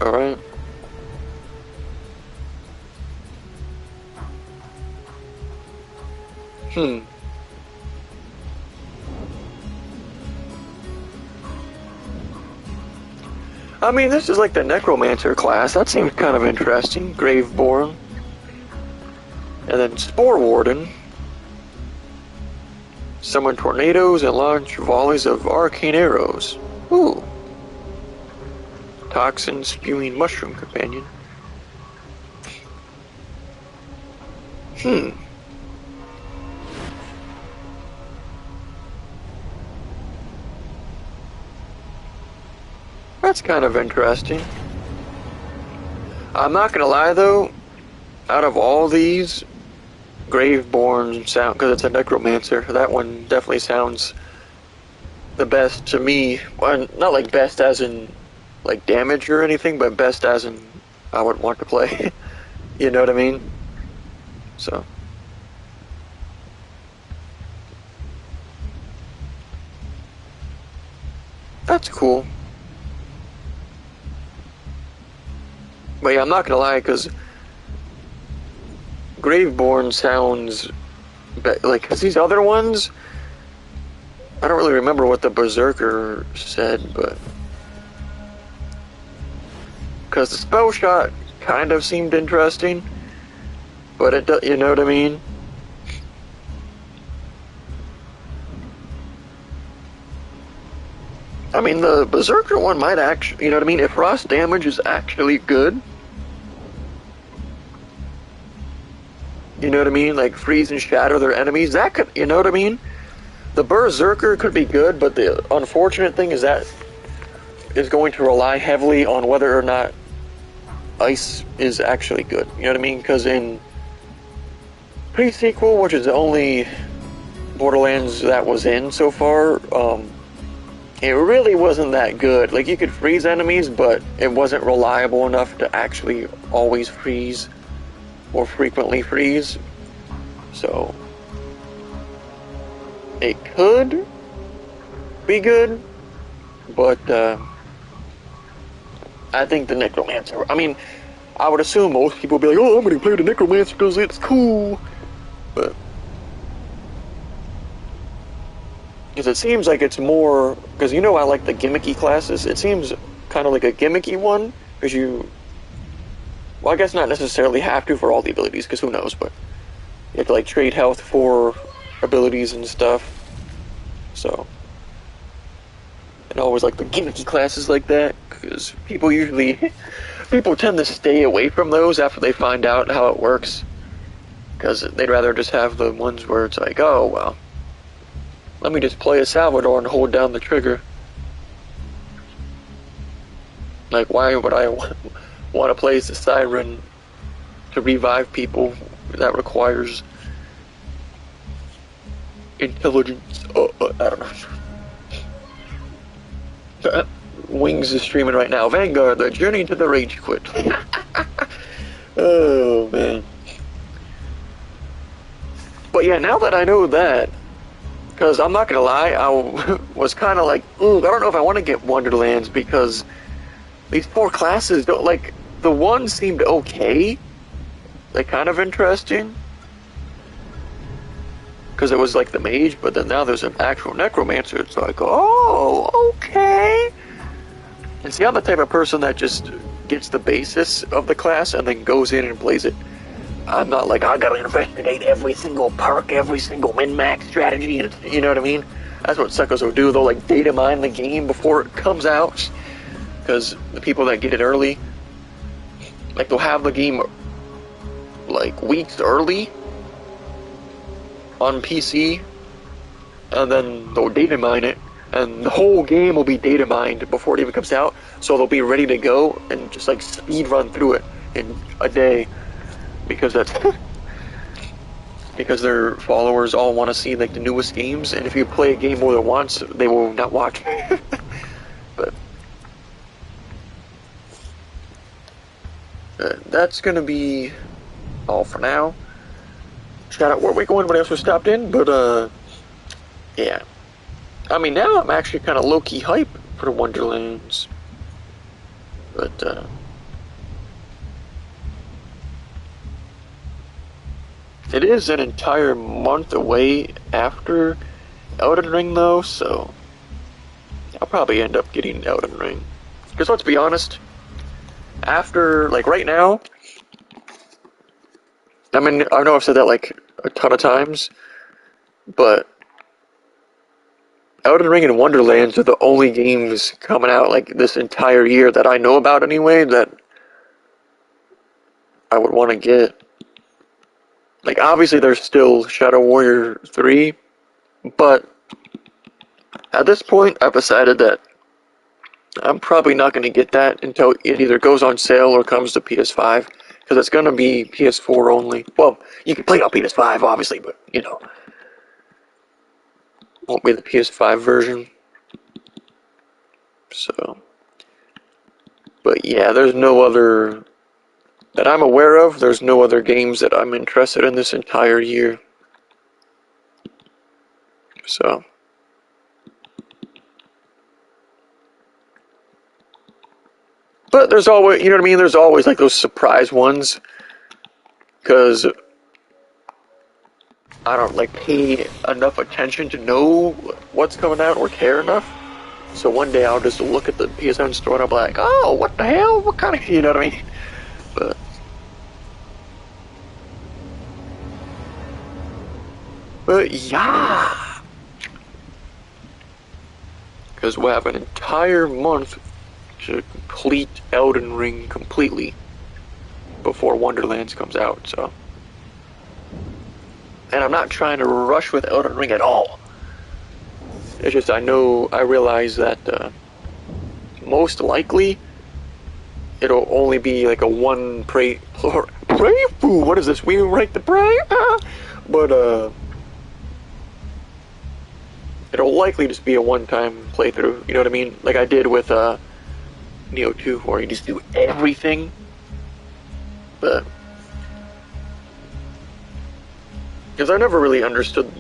Alright. I mean, this is like the Necromancer class. That seems kind of interesting. Graveborn. And then Spore Warden. Summon tornadoes and launch volleys of arcane arrows. Ooh. Toxin spewing mushroom companion. That's kind of interesting. I'm not gonna lie though, out of all these, Graveborn sound, because it's a Necromancer, that one definitely sounds the best to me. Well, not like best as in like damage or anything, but best as in I would want to play. You know what I mean? So. That's cool. But yeah, I'm not gonna lie, because Graveborn sounds like, because these other ones, I don't really remember what the Berserker said, but because the spell shot kind of seemed interesting, but it, you know what I mean? I mean, the Berserker one might actually, you know what I mean? If frost damage is actually good, you know what I mean? Like, freeze and shatter their enemies, that could, you know what I mean? The Berserker could be good, but the unfortunate thing is that is going to rely heavily on whether or not ice is actually good. You know what I mean? Because in pre-sequel, which is the only Borderlands that was in so far, it really wasn't that good. Like, you could freeze enemies, but it wasn't reliable enough to actually always freeze or frequently freeze. So it could be good, but I think the Necromancer, I mean, I would assume most people would be like, oh, I'm gonna play the Necromancer because it's cool, but because it seems like it's more, because you know I like the gimmicky classes, it seems kind of like a gimmicky one, because you, well, I guess not necessarily have to for all the abilities, because who knows, but you have to, like, trade health for abilities and stuff, so, and I always like the gimmicky classes like that, because people tend to stay away from those after they find out how it works, because they'd rather just have the ones where it's like, oh, well, let me just play a Salvador and hold down the trigger. Like, why would I want to play as the Siren to revive people? That requires intelligence. I don't know. Wings is streaming right now. Vanguard, the journey to the rage quit. Oh, man. But yeah, now that I know that, because I'm not gonna lie, I was kind of like, ooh, I don't know if I want to get Wonderlands, because these 4 classes don't, like, the one seemed okay, like, kind of interesting, because it was like the mage, but then now there's an actual necromancer. It's like, oh, okay. And see, I'm the type of person that just gets the basis of the class and then goes in and plays it. I'm not like, I gotta investigate every single perk, every single min-max strategy, and, you know what I mean? That's what suckers will do. They'll, like, data mine the game before it comes out, because the people that get it early, like, they'll have the game, like, weeks early on PC, and then they'll data mine it, and the whole game will be data mined before it even comes out, so they'll be ready to go and just, like, speed run through it in a day. Because that's because their followers all want to see, like, the newest games, and if you play a game more than once, they will not watch. But that's gonna be all for now. Shout out Warwick, everybody else who stopped in, but yeah. I mean, now I'm actually kind of low-key hype for the Wonderlands, but it is an entire month away after Elden Ring, though, so I'll probably end up getting Elden Ring. Because let's be honest, after, like, right now, I mean, I know I've said that, like, a ton of times, but Elden Ring and Wonderlands are the only games coming out, like, this entire year that I know about anyway, that I would want to get. Like, obviously there's still Shadow Warrior 3, but at this point I've decided that I'm probably not going to get that until it either goes on sale or comes to PS5, because it's going to be PS4 only. Well, you can play it on PS5, obviously, but, you know, won't be the PS5 version. So, but yeah, there's no other, that I'm aware of, there's no other games that I'm interested in this entire year. So, but there's always, you know what I mean, there's always, like, those surprise ones, because I don't like pay enough attention to know what's coming out or care enough. So one day I'll just look at the PSN store and I'll be like, oh, what the hell? What kind of, you know what I mean? But yeah. Because we'll have an entire month to complete Elden Ring completely before Wonderlands comes out, so. And I'm not trying to rush with Elden Ring at all. It's just I realize that most likely it'll only be like a one pray through. What is this? We write the pray? But it'll likely just be a one-time playthrough. You know what I mean? Like I did with Neo 2, where you just do everything. But because I never really understood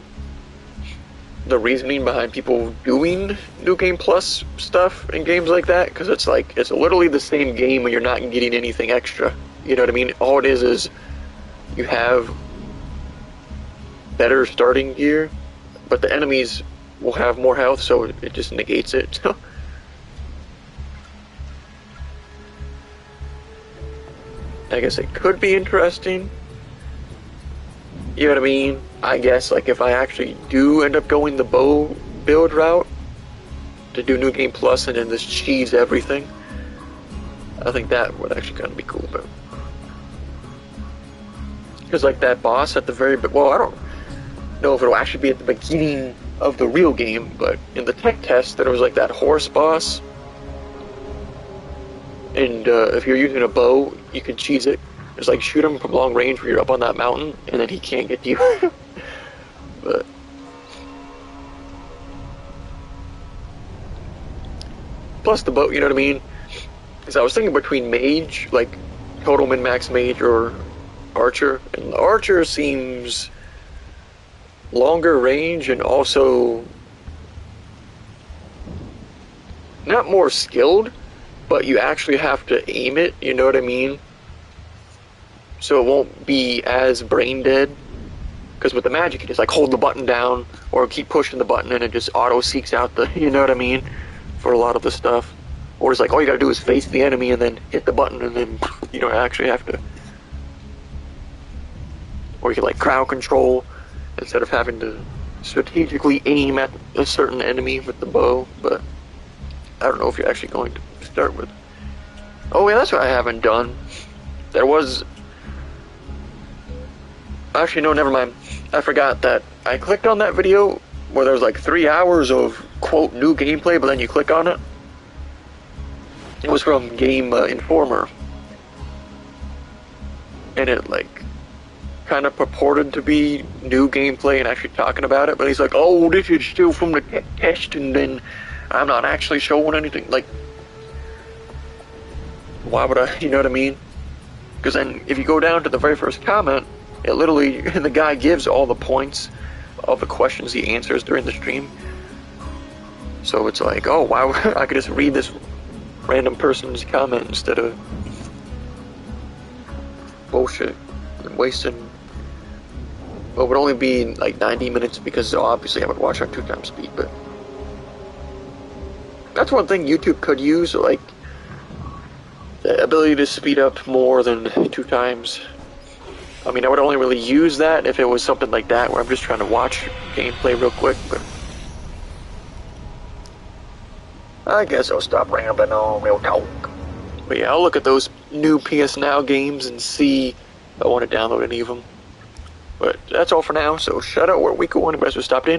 the reasoning behind people doing New Game Plus stuff in games like that, because it's like, it's literally the same game and you're not getting anything extra. You know what I mean? All it is you have better starting gear, but the enemies will have more health, so it just negates it. I guess it could be interesting. You know what I mean? I guess, like, if I actually do end up going the bow build route to do New Game Plus and then just cheese everything, I think that would actually kind of be cool. But because, like, that boss at the very, well, I don't know if it'll actually be at the beginning of the real game, but in the tech test, there was like that horse boss, and if you're using a bow, you can cheese it. It's like shoot him from long range where you're up on that mountain, and then he can't get to you. But plus the bow, you know what I mean? Because I was thinking between mage, like total min-max mage or archer, and the archer seems longer range and also not more skilled, but you actually have to aim it, you know what I mean? So it won't be as brain dead. Because with the magic, you just like hold the button down or keep pushing the button and it just auto seeks out the, you know what I mean? For a lot of the stuff. Or it's like all you gotta do is face the enemy and then hit the button and then you don't actually have to. Or you can like crowd control instead of having to strategically aim at a certain enemy with the bow. But I don't know if you're actually going to start with. Oh yeah, that's what I haven't done. There was. Actually, no, never mind. I forgot that I clicked on that video where there's like 3 hours of quote new gameplay, but then you click on it. It was from Game Informer, and it like kind of purported to be new gameplay and actually talking about it, but he's like, oh, this is still from the test, and then I'm not actually showing anything. Like, why would I, you know what I mean? Because then if you go down to the very first comment, it literally, the guy gives all the points of the questions he answers during the stream. So it's like, oh, wow, I could just read this random person's comment instead of bullshit and wasting. Well, it would only be like 90 minutes because obviously I would watch on 2x speed, but that's one thing YouTube could use, like the ability to speed up more than 2 times. I mean, I would only really use that if it was something like that where I'm just trying to watch gameplay real quick, but I guess I'll stop rambling on real talk. But yeah, I'll look at those new PS Now games and see if I want to download any of them. But that's all for now, so shout out where we could want to best stopped in.